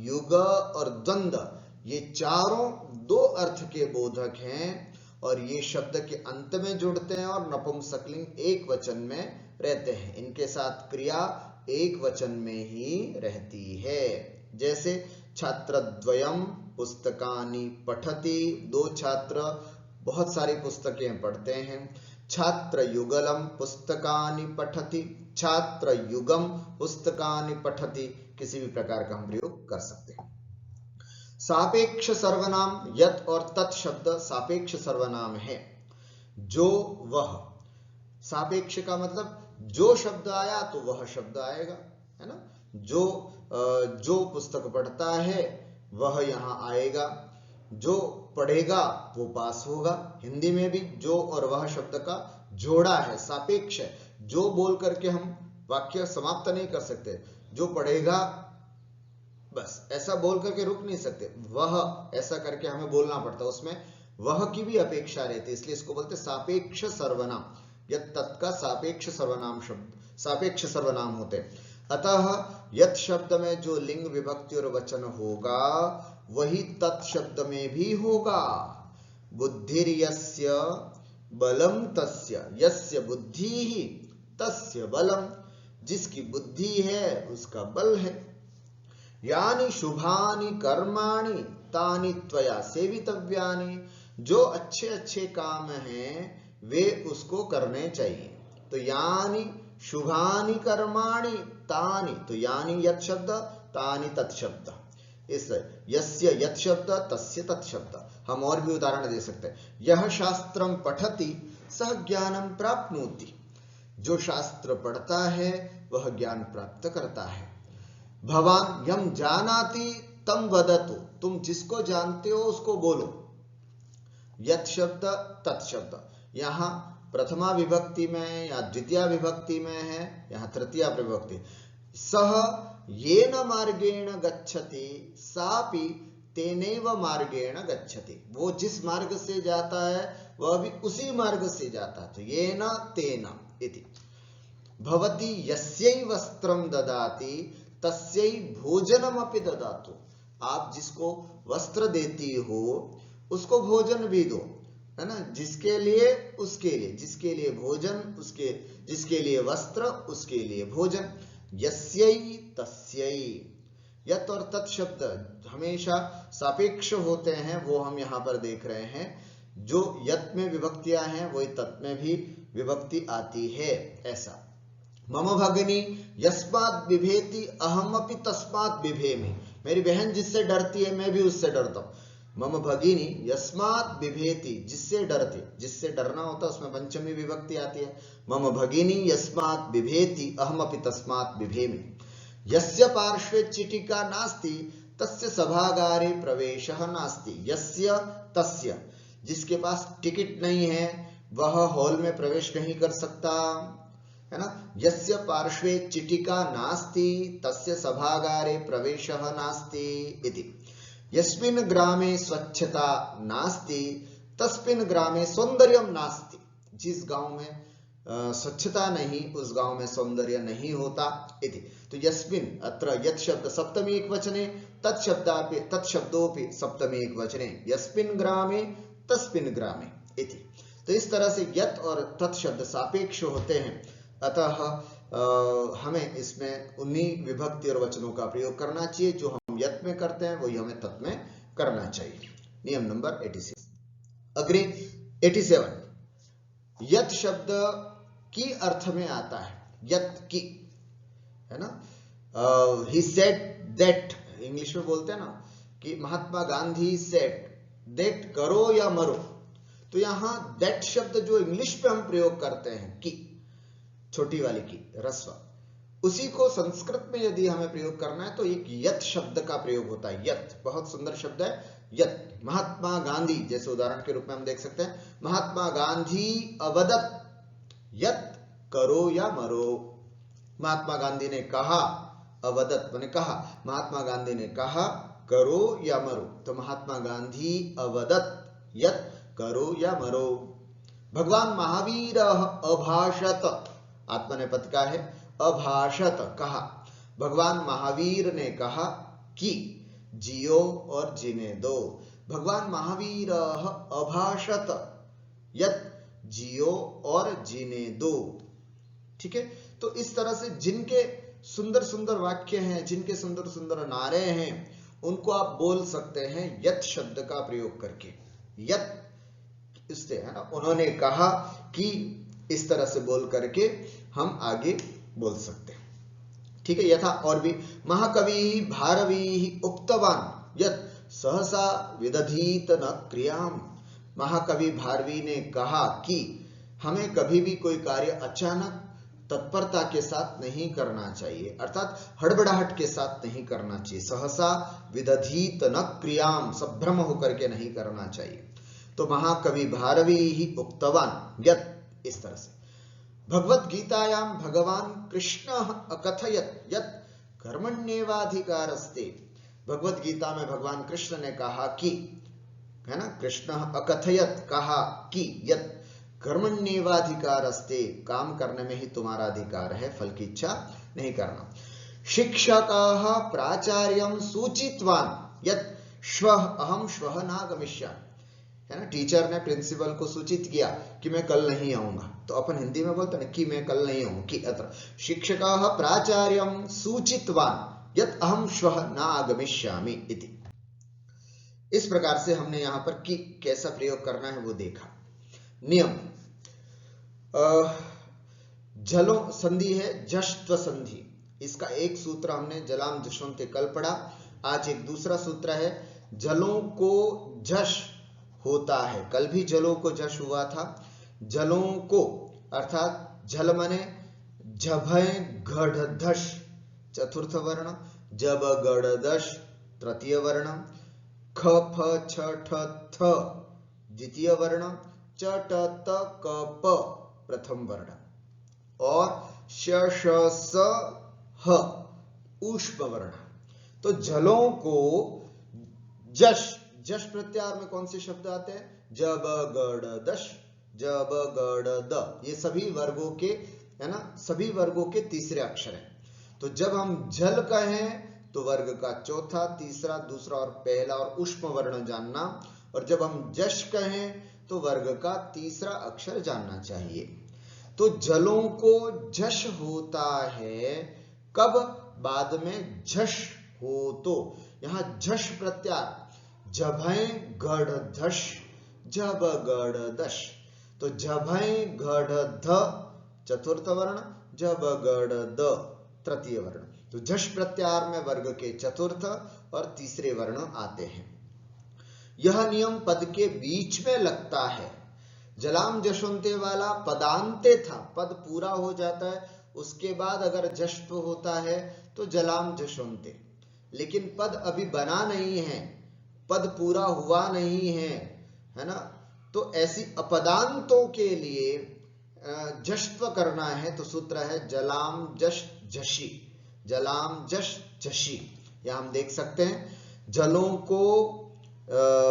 युग और द्वंद्व, ये चारों दो अर्थ के बोधक हैं और ये शब्द के अंत में जुड़ते हैं और नपुंसकलिंग एक वचन में रहते हैं। इनके साथ क्रिया एक वचन में ही रहती है। जैसे छात्रद्वयम पुस्तकानि पठति, दो छात्र बहुत सारी पुस्तकें पढ़ते हैं। छात्र युगलम पुस्तकानि पठति, छात्र युगम पुस्तकानि पठति, किसी भी प्रकार का हम प्रयोग कर सकते हैं। सापेक्ष सर्वनाम, यत और तत् शब्द सापेक्ष सर्वनाम है। जो वह, सापेक्ष का मतलब जो शब्द आया तो वह शब्द आएगा, है ना। जो पुस्तक पढ़ता है वह यहां आएगा, जो पढ़ेगा वो पास होगा। हिंदी में भी जो और वह शब्द का जोड़ा है, सापेक्ष है। जो बोल करके हम वाक्य समाप्त नहीं कर सकते। जो पढ़ेगा बस ऐसा बोल करके रुक नहीं सकते, वह ऐसा करके हमें बोलना पड़ता है, उसमें वह की भी अपेक्षा रहती है, इसलिए इसको बोलते सापेक्ष सर्वनाम। यत तत् का सापेक्ष सर्वनाम शब्द, सापेक्ष सर्वनाम होते। अतः यत शब्द में जो लिंग विभक्ति और वचन होगा वही तत् शब्द में भी होगा। बुद्धिर्यस्य बलम तस्य, यस्य बुद्धि तस्य बलम, जिसकी बुद्धि है उसका बल है। यानि शुभानि कर्माणि तानि त्वया सेवितव्यानि, जो अच्छे अच्छे काम हैं वे उसको करने चाहिए। तो यानि शुभानि कर्माणि तानि, तो यानि यत् शब्द, तानि तत् शब्द, इस यस्य यत् शब्द तस्य तत् शब्द। हम और भी उदाहरण दे सकते हैं। यह शास्त्रम पठति सह ज्ञानम प्राप्नोति, जो शास्त्र पढ़ता है वह ज्ञान प्राप्त करता है। भवान यम जानाति तम वदतु, तुम जिसको जानते हो उसको बोलो। यत् शब्द तत् शब्द, यहां प्रथमा विभक्ति में या द्वितीय विभक्ति में है, यहां तृतीय विभक्ति। सह येन मार्गेण गच्छति सापि तेनैव मार्गेण गच्छति, वो जिस मार्ग से जाता है वह भी उसी मार्ग से जाता है। तो येन तेन इति। भवती यस्यै वस्त्रं ददाति तस्यै भोजनमपि ददातु, आप जिसको वस्त्र देती हो उसको भोजन भी दो, है ना। जिसके लिए उसके लिए, जिसके लिए भोजन उसके, जिसके लिए वस्त्र उसके लिए भोजन। यस्यै तस्यै, यत् और तत् शब्द हमेशा सापेक्ष होते हैं, वो हम यहां पर देख रहे हैं। जो यत् में विभक्तियां हैं वही तत् में भी विभक्ति आती है, ऐसा। मम भगिनी यस्मात् बिभेति अहमपि तस्मात् बिभेमि, मेरी बहन जिससे डरती है मैं भी उससे डरता हूं। मम भगिनी यस्मात् बिभेति, जिससे डरती, जिससे डरना होता है उसमें पंचमी विभक्ति आती है। मम भगिनी यस्मात् बिभेति अहमपि तस्मात् बिभेमि। यस्य पार्श्वे चिटिका नास्ति तस्य सभागारे प्रवेशः नास्ति। यस्य तस्य, जिसके पास टिकट नहीं है वह हॉल में प्रवेश नहीं कर सकता, है ना। यस्य पार्श्वे चिटिका नास्ति तस्य सभागारे प्रवेशः नास्ति इति। यस्मिन् ग्रामे स्वच्छता नास्ति तस्मिन् ग्रामे सौंदर्यं नास्ति, जिस गांव में स्वच्छता नहीं उस गांव में सौंदर्य नहीं होता इति। तो यस्मिन् अत्र यत् शब्द सप्तमी एकवचने, तत् शब्दापि तत् शब्दोपि सप्तमी एकवचने, यस्मिन् ग्रामे तस्मिन् ग्रामे इति। तो इस तरह से यत् और तत् शब्द सापेक्ष होते हैं, अतः हमें इसमें उन्हीं विभक्ति और वचनों का प्रयोग करना चाहिए। जो हम यत् में करते हैं वही हमें तत् में करना चाहिए। नियम नंबर 86। अग्रे 87, यत् शब्द की अर्थ में आता है, यत् की, है ना। ही सेड दैट, इंग्लिश में बोलते हैं ना कि महात्मा गांधी सेड दैट, करो या मरो। तो यहां दैट शब्द जो इंग्लिश पे हम प्रयोग करते हैं, की, छोटी वाली की, रस्व, उसी को संस्कृत में यदि हमें प्रयोग करना है तो एक यत् शब्द का प्रयोग होता है। यत् बहुत सुंदर शब्द है, यत्। महात्मा गांधी, जैसे उदाहरण के रूप में हम देख सकते हैं, महात्मा गांधी अवदत् यत्, करो या मरो। महात्मा गांधी ने कहा, अवदत् मैंने कहा, महात्मा गांधी ने कहा करो या मरो। तो महात्मा गांधी अवदत् यत्, करो या मरो। भगवान महावीर अभाषत, आत्मनेपद का है, अभाषत कहा। भगवान महावीर ने कहा कि जियो और जीने दो। भगवान महावीर अभाषत यत्, जियो और जीने दो। ठीक है। तो इस तरह से जिनके सुंदर सुंदर वाक्य हैं, जिनके सुंदर सुंदर नारे हैं, उनको आप बोल सकते हैं यत् शब्द का प्रयोग करके। यत् इससे, है ना, उन्होंने कहा कि, इस तरह से बोल करके हम आगे बोल सकते हैं। ठीक है। यथा और भी, महाकवि भारवी उक्तवान यत् सहसा विदधीत न क्रियाम। महाकवि भारवी ने कहा कि हमें कभी भी कोई कार्य अचानक तत्परता के साथ नहीं करना चाहिए, अर्थात हड़बड़ाहट के साथ नहीं करना चाहिए। सहसा विदधीत न क्रियाम, संभ्रम होकर के नहीं करना चाहिए। तो महाकवि भारवी ही उक्तवान यत्, इस तरह से। भगवत गीतायाम भगवान कृष्ण अकथयत यत् कर्मण्येवाधिकारस्ते। भगवत गीता में भगवान कृष्ण ने कहा कि, है ना, कृष्ण अकथयत कहा कि, यत् कर्मण्येवाधिकारस्ते, काम करने में ही तुम्हारा अधिकार है, फल की इच्छा नहीं करना। शिक्षकाः प्राचार्यं सूचितवान यत् श्वः अहं श्वः नागमिष्यामि। है ना, टीचर ने प्रिंसिपल को सूचित किया कि मैं कल नहीं आऊंगा। तो अपन हिंदी में बोलते हैं कि मैं कल नहीं आऊंगा, कि अत्र शिक्षकाः प्राचार्यं सूचितवान यत् अहं श्वः न आगमिष्यामि इति। इस प्रकार से हमने यहां पर कि कैसा प्रयोग करना है वो देखा। नियम झलों संधि है जश्त्व संधि, इसका एक सूत्र हमने जलाम जशोंते कल पढ़ा। आज एक दूसरा सूत्र है जलों को झष होता है, कल भी जलों को झष हुआ था। जलों को अर्थात झल माने झभय घढ़धश चतुर्थ वर्ण, जब गढ़दश तृतीय वर्ण, ख फ छ ठ थ द्वितीय वर्ण, च ट त क प प्रथम वर्ण और श श स ह ऊष्म वर्ण। तो जलों को जश, जश प्रत्यार में कौन से शब्द आते हैं? जब गढ़ दश, जब गढ़ द, ये सभी वर्गों के, है ना, सभी वर्गों के तीसरे अक्षर हैं। तो जब हम झल कहें तो वर्ग का चौथा, तीसरा, दूसरा और पहला और ऊष्म वर्ण जानना, और जब हम जश कहें तो वर्ग का तीसरा अक्षर जानना चाहिए। तो जलों को झष होता है कब? बाद में झष हो तो। यहां झष प्रत्यार जभय गढ़ धश, जब गढ़ दश, तो जभय गढ़ ध चतुर्थ वर्ण, जब गढ़ द तृतीय वर्ण। तो झष प्रत्यार में वर्ग के चतुर्थ और तीसरे वर्ण आते हैं। यह नियम पद के बीच में लगता है। जलाम जशोंते वाला पदांते था, पद पूरा हो जाता है, उसके बाद अगर जश्व होता है तो जलाम जशोंते, लेकिन पद अभी बना नहीं है, पद पूरा हुआ नहीं है ना। तो ऐसी अपदांतों के लिए जश्व करना है तो सूत्र है जलाम जश झषि, जलाम जश झषि। यहां हम देख सकते हैं जलों को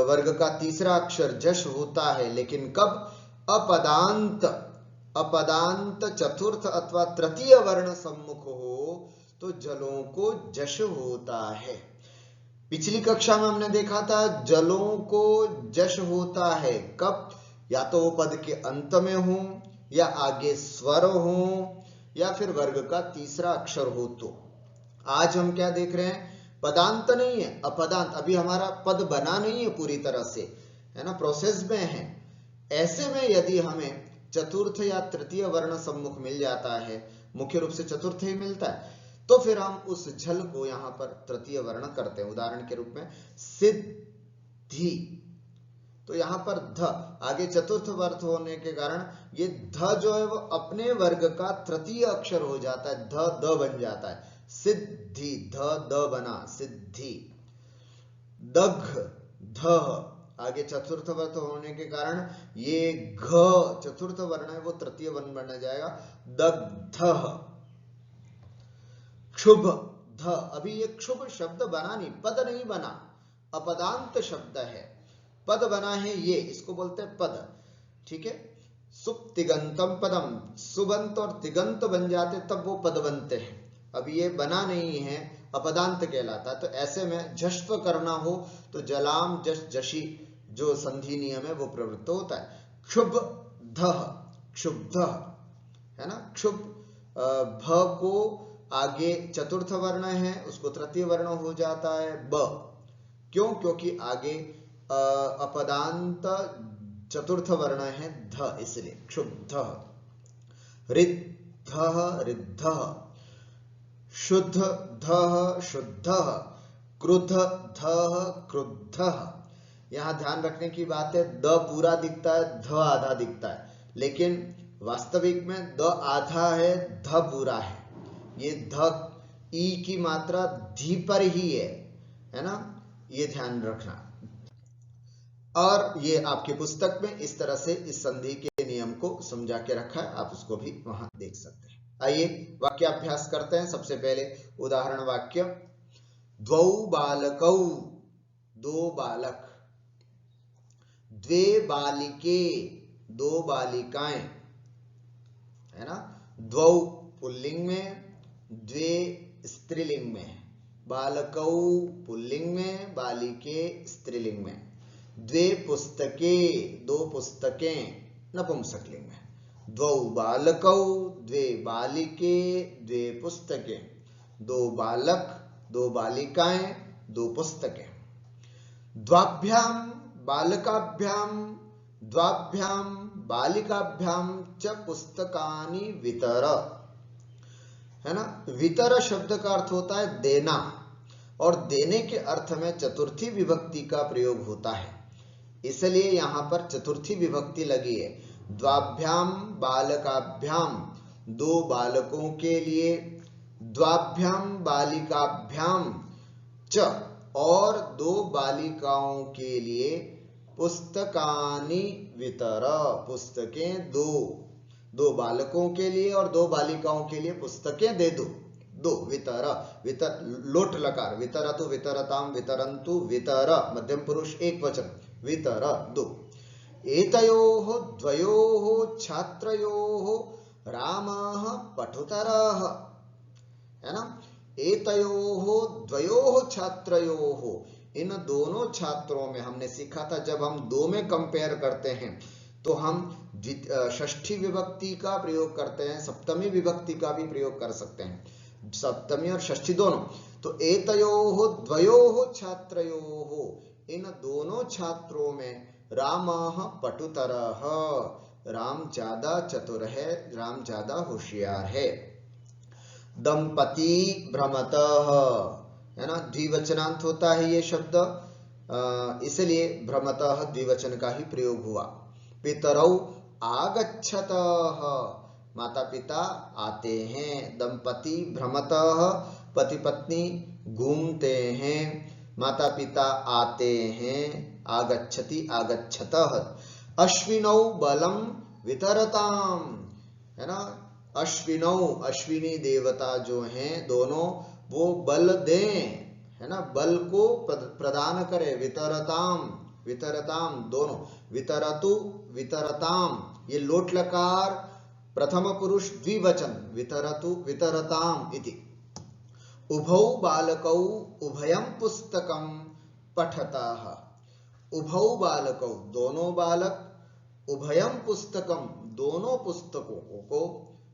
वर्ग का तीसरा अक्षर जश होता है, लेकिन कब? अपदांत, अपदांत चतुर्थ अथवा तृतीय वर्ण सम्मुख हो तो जलों को जश होता है। पिछली कक्षा में हमने देखा था जलों को जश होता है कब? या तो वो पद के अंत में हो, या आगे स्वर हो, या फिर वर्ग का तीसरा अक्षर हो। तो आज हम क्या देख रहे हैं? पदांत नहीं है, अपदांत। अभी हमारा पद बना नहीं है पूरी तरह से, है ना, प्रोसेस में है। ऐसे में यदि हमें चतुर्थ या तृतीय वर्ण सम्मुख मिल जाता है, मुख्य रूप से चतुर्थ ही मिलता है, तो फिर हम उस झल को यहां पर तृतीय वर्ण करते हैं। उदाहरण के रूप में सिद्धि, तो यहां पर ध आगे चतुर्थ वर्ग होने के कारण ये ध जो है वो अपने वर्ग का तृतीय अक्षर हो जाता है, ध द बन जाता है। सिद्धि, ध द बना सिद्धि। दघ ध आगे चतुर्थ वर्ण होने के कारण ये घ चतुर्थ वर्ण है वो तृतीय वर्ण बन जाएगा, दग्ध। क्षुभ ध, अभी ये क्षुभ शब्द बना नहीं, पद नहीं बना, अपदांत शब्द है, पद बना है ये, इसको बोलते हैं पद। ठीक है, सुप तिगंतम पदम, सुबंत और तिगंत बन जाते तब वो पद बनते हैं। अब ये बना नहीं है, अपदांत कहलाता है। तो ऐसे में झष्व करना हो तो जलाम जश झषि जो संधि नियम है वो प्रवृत्त होता है। क्षुभ धह, क्षुब्ध, है ना, क्षुभ भ को आगे चतुर्थ वर्ण है उसको तृतीय वर्ण हो जाता है ब। क्यों? क्योंकि आगे अपदांत चतुर्थ वर्ण है ध, इसलिए क्षुब्ध। रिद्धः रिद्धः, शुद्धः शुद्धः, क्रुद्धः क्रुद्धः। यहां ध्यान रखने की बात है द पूरा दिखता है, ध आधा दिखता है, लेकिन वास्तविक में द आधा है, ध पूरा है। ये ध ई की मात्रा धी पर ही है ना, ये ध्यान रखना। और ये आपकी पुस्तक में इस तरह से इस संधि के नियम को समझा के रखा है, आप उसको भी वहां देख सकते हैं। आइए वाक्याभ्यास करते हैं। सबसे पहले उदाहरण वाक्य, द्वौ बालकौ, दो बालक, द्वे बालिके, दो बालिकाएं, है ना। द्वौ पुल्लिंग में, द्वे स्त्रीलिंग में, बालकौ पुल्लिंग में, बालिके स्त्रीलिंग में। द्वे पुस्तके, दो पुस्तकें नपुंसकलिंग में। द्वौ बालकौ, द्वे बालिके, द्वे पुस्तकें, दो बालक, दो बालिकाएं, दो पुस्तकें। द्वाभ्यां बालकाभ्यां द्वाभ्यां बालिकाभ्यां च पुस्तकानि वितर, है ना। वितर शब्द का अर्थ होता है देना, और देने के अर्थ में चतुर्थी विभक्ति का प्रयोग होता है, इसलिए यहां पर चतुर्थी विभक्ति लगी है। द्वाभ्याम बालकाभ्याम, दो बालकों के लिए, द्वाभ्याम बालिकाभ्याम च, और दो बालिकाओं के लिए, पुस्तकानि वितर, पुस्तकें दो, दो बालकों के लिए और दो बालिकाओं के लिए पुस्तकें दे दो। दो वितर, वितर लोट लकार, वितरतु वितरताम वितरन्तु वितर, मध्यम पुरुष एक वचन, वितर दो। एतयोः द्वयोः छात्रयोः रामः पठुतरः, है ना। एतयोः द्वयोः छात्रयोः, इन दोनों छात्रों में हमने सीखा था, जब हम दो में कंपेयर करते हैं तो हम षष्ठी विभक्ति का प्रयोग करते हैं, सप्तमी विभक्ति का भी प्रयोग कर सकते हैं, सप्तमी और षष्ठी दोनों। तो एतयोः द्वयोः छात्रयोः, इन दोनों छात्रों में रामः पटुतरः, राम ज्यादा चतुर है, राम ज्यादा होशियार है। दंपति भ्रमतः, है ना, द्विवचनांत होता है ये शब्द, इसलिए भ्रमतः द्विवचन का ही प्रयोग हुआ। पितरौ आगच्छतः, माता पिता आते हैं। दंपति भ्रमतः, पति पत्नी घूमते हैं, माता पिता आते हैं। आगच्छति आगच्छतः। अश्विनौ बलम वितरताम, है ना, अश्विनौ, अश्विनी देवता जो हैं दोनों, वो बल दें, है ना, बल को प्रदान करे। वितरताम, वितरताम दोनों, वितरतु वितरताम, ये लोट लकार प्रथम पुरुष द्विवचन, वितरतु वितरताम इति। उभौ बालकौ उभयं पुस्तकं पठतः, उभौ बालकौ दोनों बालक, उभयं पुस्तकम दोनों पुस्तकों को,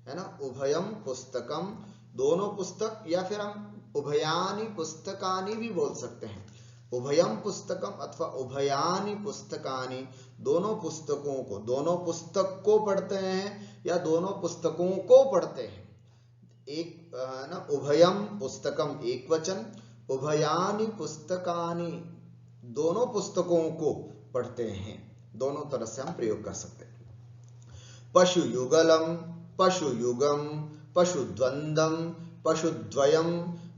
है ना, उभयं पुस्तकम दोनों पुस्तक, या फिर हम उभयानि पुस्तकानि भी बोल सकते हैं। उभयं पुस्तकम अथवा उभयानि पुस्तकानि, दोनों पुस्तकों को, दोनों पुस्तक को पढ़ते हैं या दोनों पुस्तकों को पढ़ते हैं। एक ना, उभयं पुस्तकम एक वचन, उभयानि पुस्तकानि दोनों पुस्तकों को पढ़ते हैं, दोनों तरह से हम प्रयोग कर सकते हैं। पशु युगलम, पशु युगम, पशु द्वंदम, पशु द्वयम,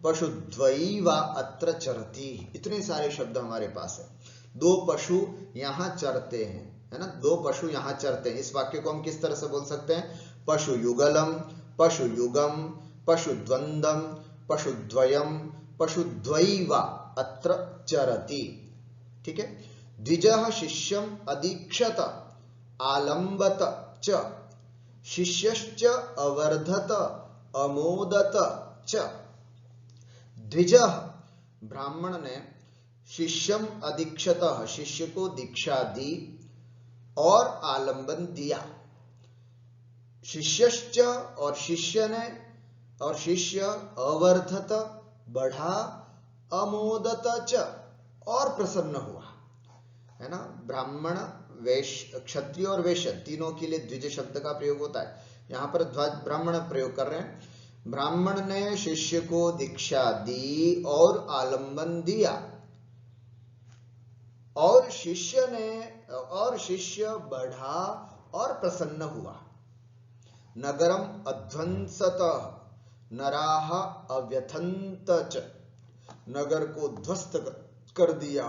पशु द्वयी व अत्र चरती, इतने सारे शब्द हमारे पास है। दो पशु यहाँ चरते हैं, है ना, दो पशु यहाँ चरते हैं। इस वाक्य को हम किस तरह से बोल सकते हैं? पशु युगलम, पशु युगम, पशु द्वंदम, पशु द्वयम, पशु द्वयी व अत्र चरती। ठीक है। द्विजः शिष्यम अदीक्षत आलंबत च, शिष्यश्च अवर्धत अमोदत च। द्विजः, ब्राह्मण ने शिष्यम अदीक्षत, शिष्य को दीक्षा दी और आलंबन दिया। शिष्यश्च, और शिष्य ने, और शिष्य अवर्धत बढ़ा, अमोदत च, और प्रसन्न हुआ, है ना। ब्राह्मण, वैश्य, क्षत्रिय और वैश्य तीनों के लिए द्विज शब्द का प्रयोग होता है। यहां पर ब्राह्मण प्रयोग कर रहे हैं। ब्राह्मण ने शिष्य को दीक्षा दी और आलंबन दिया, और शिष्य ने, और शिष्य बढ़ा और प्रसन्न हुआ। नगरम अध्वंसत नराह अव्यथंत च, नगर को ध्वस्त कर दिया।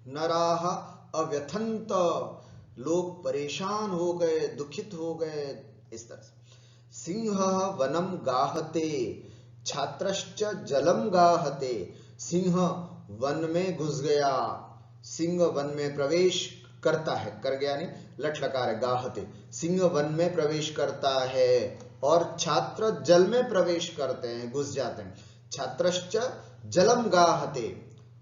नराह अव्यथंत, लोग परेशान हो गए, दुखित हो गए, इस तरह से। सिंह वनम गाहते, छात्रश्च जलम गाहते, सिंह वन में घुस गया, सिंह वन में प्रवेश करता है, कर गया नहीं, लट लकार है, गाहते, सिंह वन में प्रवेश करता है, और छात्र जल में प्रवेश करते हैं, घुस जाते हैं। छात्रश्च जलम गाहते,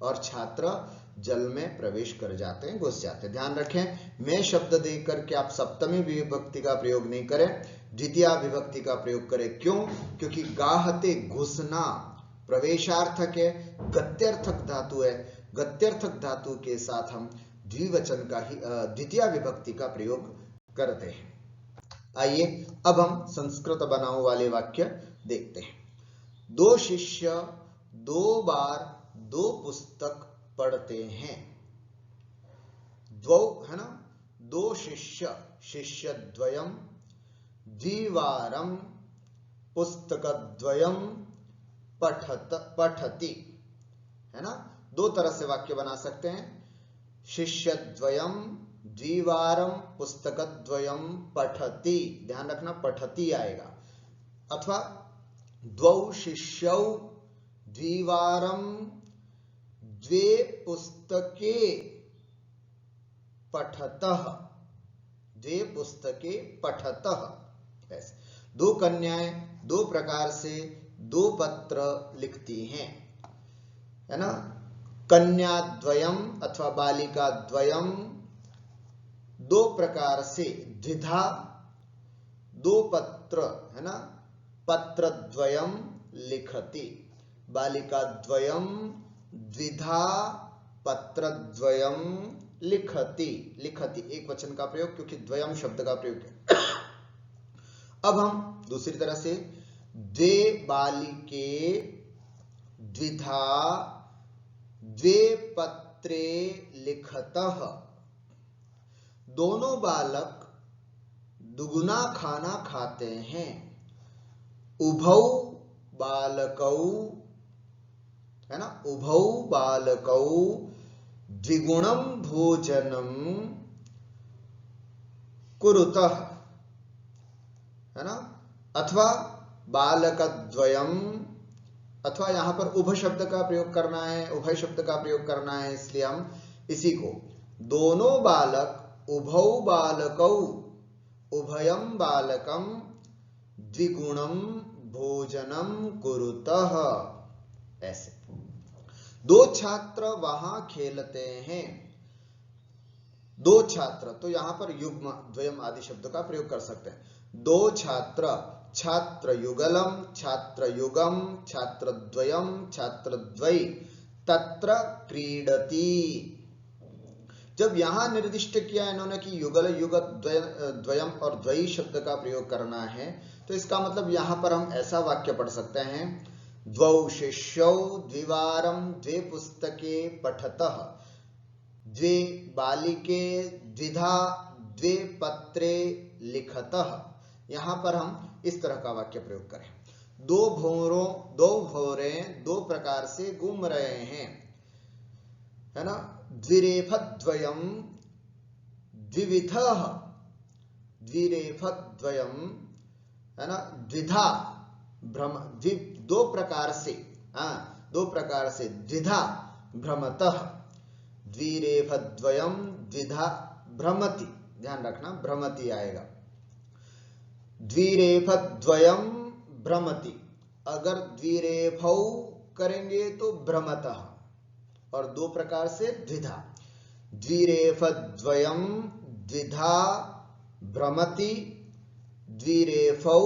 और छात्र जल में प्रवेश कर जाते हैं, घुस जाते हैं। ध्यान रखें, मैं शब्द देख करके आप सप्तमी विभक्ति का प्रयोग नहीं करें, द्वितीय विभक्ति का प्रयोग करें। क्यों? क्योंकि गाहते घुसना प्रवेशार्थक है, गत्यर्थक धातु है। गत्यर्थक धातु के साथ हम द्विवचन का ही द्वितीय विभक्ति का प्रयोग करते हैं। आइए अब हम संस्कृत बनाओ वाले वाक्य देखते हैं। 2 शिष्य 2 बार 2 पुस्तक पढ़ते हैं। द्वौ है ना, 2 शिष्य शिष्यद्वयं द्विवारं पुस्तकद्वयं पठति, है ना। 2 तरह से वाक्य बना सकते हैं। शिष्यद्वयं द्विवारं पुस्तकद्वयं पठति, ध्यान रखना पठति आएगा। अथवा द्वौ शिष्यौ द्विवारं द्वे पुस्तके पठतः, द्वे पुस्तके पठतः। ऐसे 2 कन्याएं 2 प्रकार से 2 पत्र लिखती हैं, है ना। कन्याद्वयम अथवा बालिकाद्वयम 2 प्रकार से द्विधा 2 पत्र, है ना, पत्रद्वयम लिखति। बालिकाद्वयम द्विधा पत्रद्वयम लिखति, लिखति एक वचन का प्रयोग, क्योंकि द्वयम शब्द का प्रयोग है। अब हम दूसरी तरह से द्वे बालिके द्विधा द्वे पत्रे लिखतः, दोनों बालक दुगुना खाना खाते हैं। उभौ बालकौ, है ना, उभौ बालकौ द्विगुणं भोजनं कुरुतः, है ना। अथवा बालकद्वयं, अथवा यहां पर उभ शब्द का प्रयोग करना है, उभय शब्द का प्रयोग करना है, इसलिए हम इसी को दोनों बालक उभौ बालकौ उभयं बालकं द्विगुणं भोजनं कुरुतः। ऐसे 2 छात्र वहां खेलते हैं। 2 छात्र, तो यहां पर युग्म द्वयम आदि शब्द का प्रयोग कर सकते हैं। 2 छात्र, छात्र युगलम छात्र युगम छात्रद्वयम छात्रद्वयी तत्र क्रीडति। जब यहां निर्दिष्ट किया इन्होंने कि युगल युग द्वयम और द्वयी शब्द का प्रयोग करना है, तो इसका मतलब यहां पर हम ऐसा वाक्य पढ़ सकते हैं। द्वौ शिष्यौ द्विवारं द्वे पुस्तके पठतः द्वे बालिके द्विधा द्वे पत्रे लिखतः। यहां पर हम इस तरह का वाक्य प्रयोग करें। 2 भौरे 2 प्रकार से घूम रहे हैं, है ना। द्विरेफद्वयं द्विविधः, द्विरेफद्वयं, है ना, द्विधा भ्रम 2 प्रकार से, 2 प्रकार से द्विधा भ्रमतः, द्विरेफद्वयं द्विधा भ्रमति, ध्यान रखना भ्रमति आएगा। द्विरेफद्वयं भ्रमति, अगर द्विरेफौ करेंगे तो भ्रमतः, और 2 प्रकार से द्विधा। द्विरेफद्वयं द्विधा भ्रमति द्विरेफौ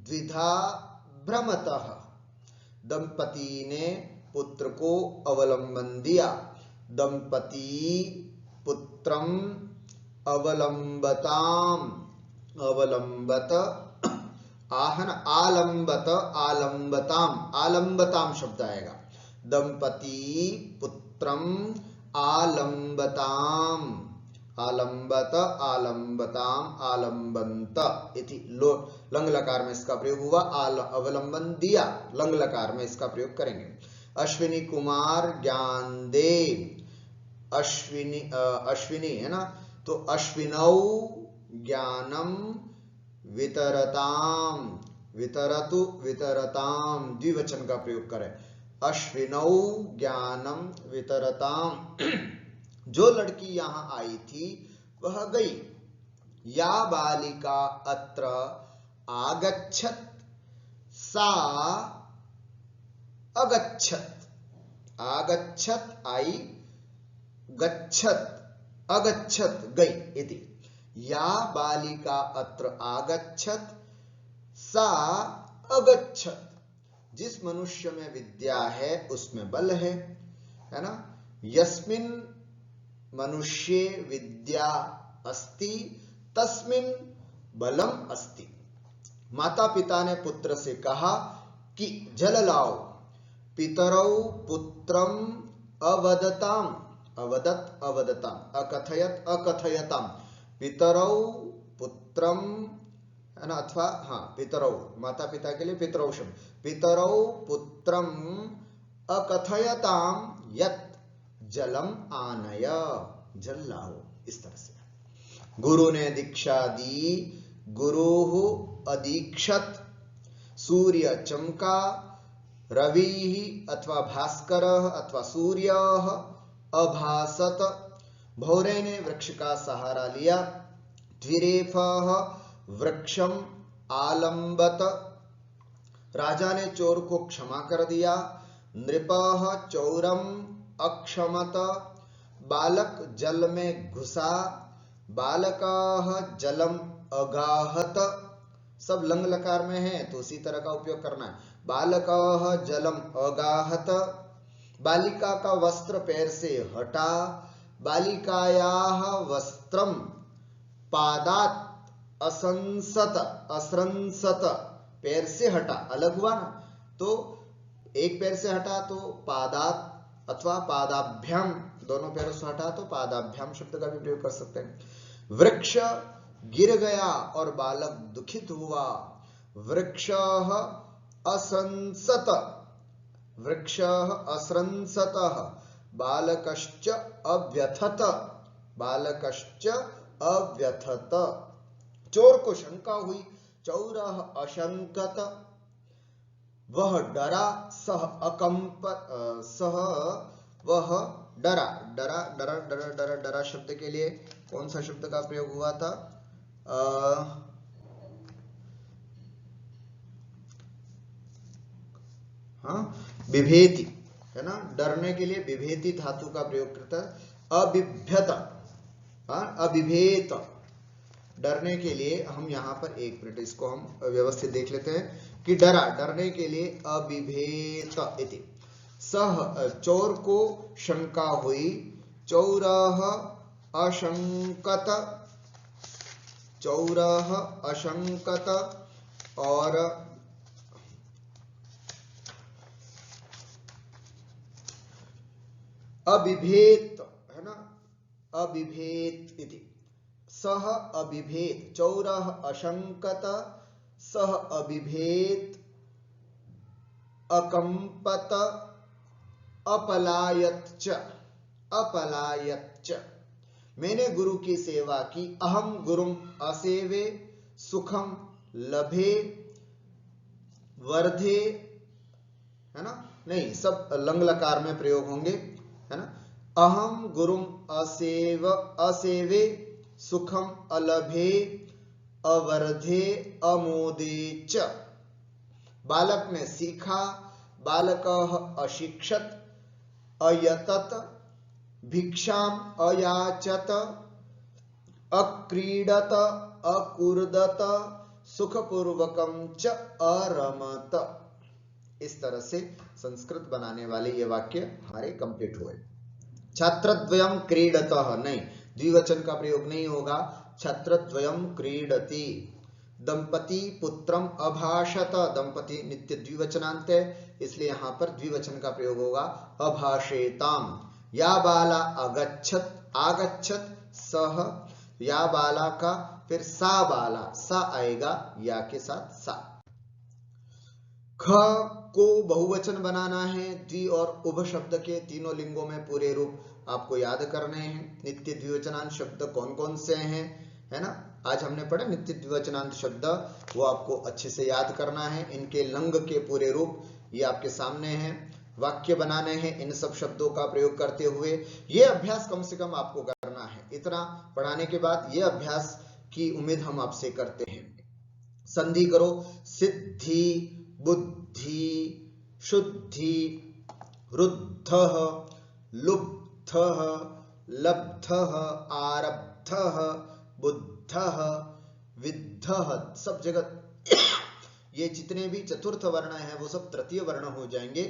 द्विधा भ्रमतः। दंपति ने पुत्र को अवलंबन दिया। दंपति पुत्रम अवलंबताम, अवलंबत आहन आलंबत आलंबताम, आलंबताम शब्द आएगा। दंपति पुत्रम आलंबताम, आलंबत आलंबताम आलंबंत इति लंग लकार में इसका प्रयोग हुआ। अवलंबन दिया, लंग लकार में इसका प्रयोग करेंगे। अश्विनी कुमार ज्ञान दे, अश्विनी है ना, तो अश्विनौ ज्ञानम वितरताम, वितरतु वितरताम द्विवचन का प्रयोग करें। अश्विनौ ज्ञानम वितरताम। जो लड़की यहां आई थी वह गई। या बालिका अत्र आगच्छत सा अगच्छत, आगच्छत आई, गच्छत अगच्छत गई इति। या बालिका अत्र आगच्छत सा अगच्छत। जिस मनुष्य में विद्या है उसमें बल है ना। यस्मिन् मनुष्ये विद्या अस्ति तस्मिन् बलम अस्ति। माता पिता ने पुत्र से कहा कि जल लाओ। पितरौ पुत्रम अवदताम, अवदत अवदताम, अकथयत अकथयताम। पितरौ पुत्रम, है ना, अथवा हाँ पितरौ, माता पिता के लिए पितरौ शब्द। पितरौ पुत्रम अकथयताम यत जलम आनय, जल लाओ, इस तरह से। गुरु ने दीक्षा दी, गुरु अदीक्षत, सूर्य चमका, रवि अथवा भास्कर अथवा सूर्य अभासत, भौरे ने वृक्ष का सहारा लिया, द्विरेफ वृक्षम आलंबत, राजा ने चोर को क्षमा कर दिया, नृपः चौरम अक्षमत, बालक जल में घुसा, बालकाः जलम अगाहत, सब लंग लकार में है तो उसी तरह का उपयोग करना है। बालकाः जलम अगाहत, बालिका का वस्त्र पैर से हटा, बालिकायाः वस्त्रम पादात असंसत, असंसत पैर से हटा, अलग हुआ ना, तो एक पैर से हटा तो पादात अथवा पादाभ्याम, दोनों पैरों से हटा तो पादाभ्याम शब्द का भी प्रयोग कर सकते हैं। वृक्ष गिर गया और बालक दुखित हुआ, वृक्षः असंसत, वृक्षः असंसतः, बालकश्च अव्यथत, बालकश्च अव्यथत। चोर को शंका हुई, चौरः अशंकत, वह डरा, सह अकंप, सह वह डरा, डरा डरा डरा डरा डरा शब्द के लिए कौन सा शब्द का प्रयोग हुआ था? हाँ, बिभेति, है ना, डरने के लिए बिभेति धातु का प्रयोग करता है। अबिभ्यत, अबिभेत, डरने के लिए हम यहां पर एक मिनट इसको हम व्यवस्थित देख लेते हैं कि डरा, डरने के लिए अबिभेत इति। सह चोर को शंका हुई, चौरः अशंकत, चौरः अशंकत, और अबिभेत, है ना, अबिभेत इति। सह अबिभेत, चौरः अशंकत, सह अबिभेत, अकंपत, अपलायत च, अपलायत च। मैंने गुरु की सेवा की, अहम गुरुम असेवे, सुखम लभे, वर्धे, है ना, नहीं, सब लंग लकार में प्रयोग होंगे, है ना। अहम गुरुम असेव, असेवे, सुखम अलभे, अवर्धे, अमोदे च। बालक ने सीखा, बालकः अशिक्षत, अयतत, भिक्षाम अयाचत, अक्रीडत, अकुर्दत, सुखपूर्वकम च अरमत। इस तरह से संस्कृत बनाने वाले ये वाक्य हमारे कंप्लीट हुए। छात्रद्वयम क्रीडतः, नहीं, द्विवचन का प्रयोग नहीं होगा, छात्रद्वयम क्रीडति। दंपति पुत्रम अभाषत, दंपति नित्य द्विवचनांत है, इसलिए यहां पर द्विवचन का प्रयोग होगा, अभाषेताम। या बाला अगच्छत, आगच्छत, सह, या बाला का फिर सा बाला, सा आएगा या के साथ सा। ख को बहुवचन बनाना है, द्वि और उभ शब्द के तीनों लिंगों में पूरे रूप आपको याद करने हैं। नित्य द्विवचनांत शब्द कौन कौन से हैं, है ना, आज हमने पढ़ा नित्य द्विवचनांत शब्द, वो आपको अच्छे से याद करना है। इनके लंग के पूरे रूप ये आपके सामने हैं, वाक्य बनाने हैं इन सब शब्दों का प्रयोग करते हुए। ये अभ्यास कम से कम आपको करना है। इतना पढ़ाने के बाद ये अभ्यास की उम्मीद हम आपसे करते हैं। संधि करो, सिद्धि, बुद्धि, शुद्धि, रुद्धः, लुब्धः, लब्धः, आरब्धः, बुद्धः, विद्धः, सब जगह ये जितने भी चतुर्थ वर्ण हैं वो सब तृतीय वर्ण हो जाएंगे।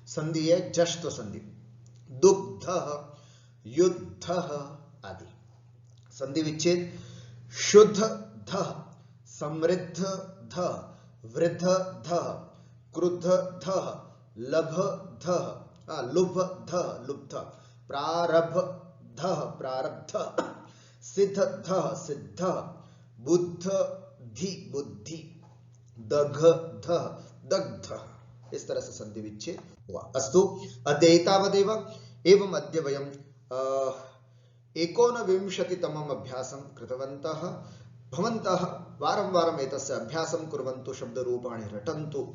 संधि है जश्त्व संधि। दुग्धः, युद्धः आदि। संधि विच्छेद शुद्ध ध, समृद्ध ध, वृद्ध ध, क्रुद्ध ध, लभ ध, लुभ ध, लुब्ध, प्रारब्ध प्रारब्ध, सिद्ध ध, सिद्ध, बुद्ध धी, बुद्धि, दघ ध, दग्ध। इस तरह से संधि विच्छेद हुआ। अस्तु, अद्य एतावदेव। एवं अद्य वयं 29तमम् अभ्यासं कृतवन्तः। भवन्तः वारं वारम् एतस्य अभ्यासं कुर्वन्तु, शब्दरूपाणि रटन्तु,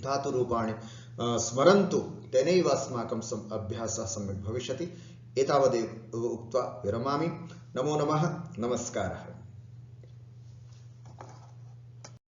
धातुरूपाणि स्मरन्तु, तेनैव अस्माकं अभ्यासः सम्यक् भविष्यति। एतावदेव उक्त्वा विरमामि। नमो नमः, नमस्कारः।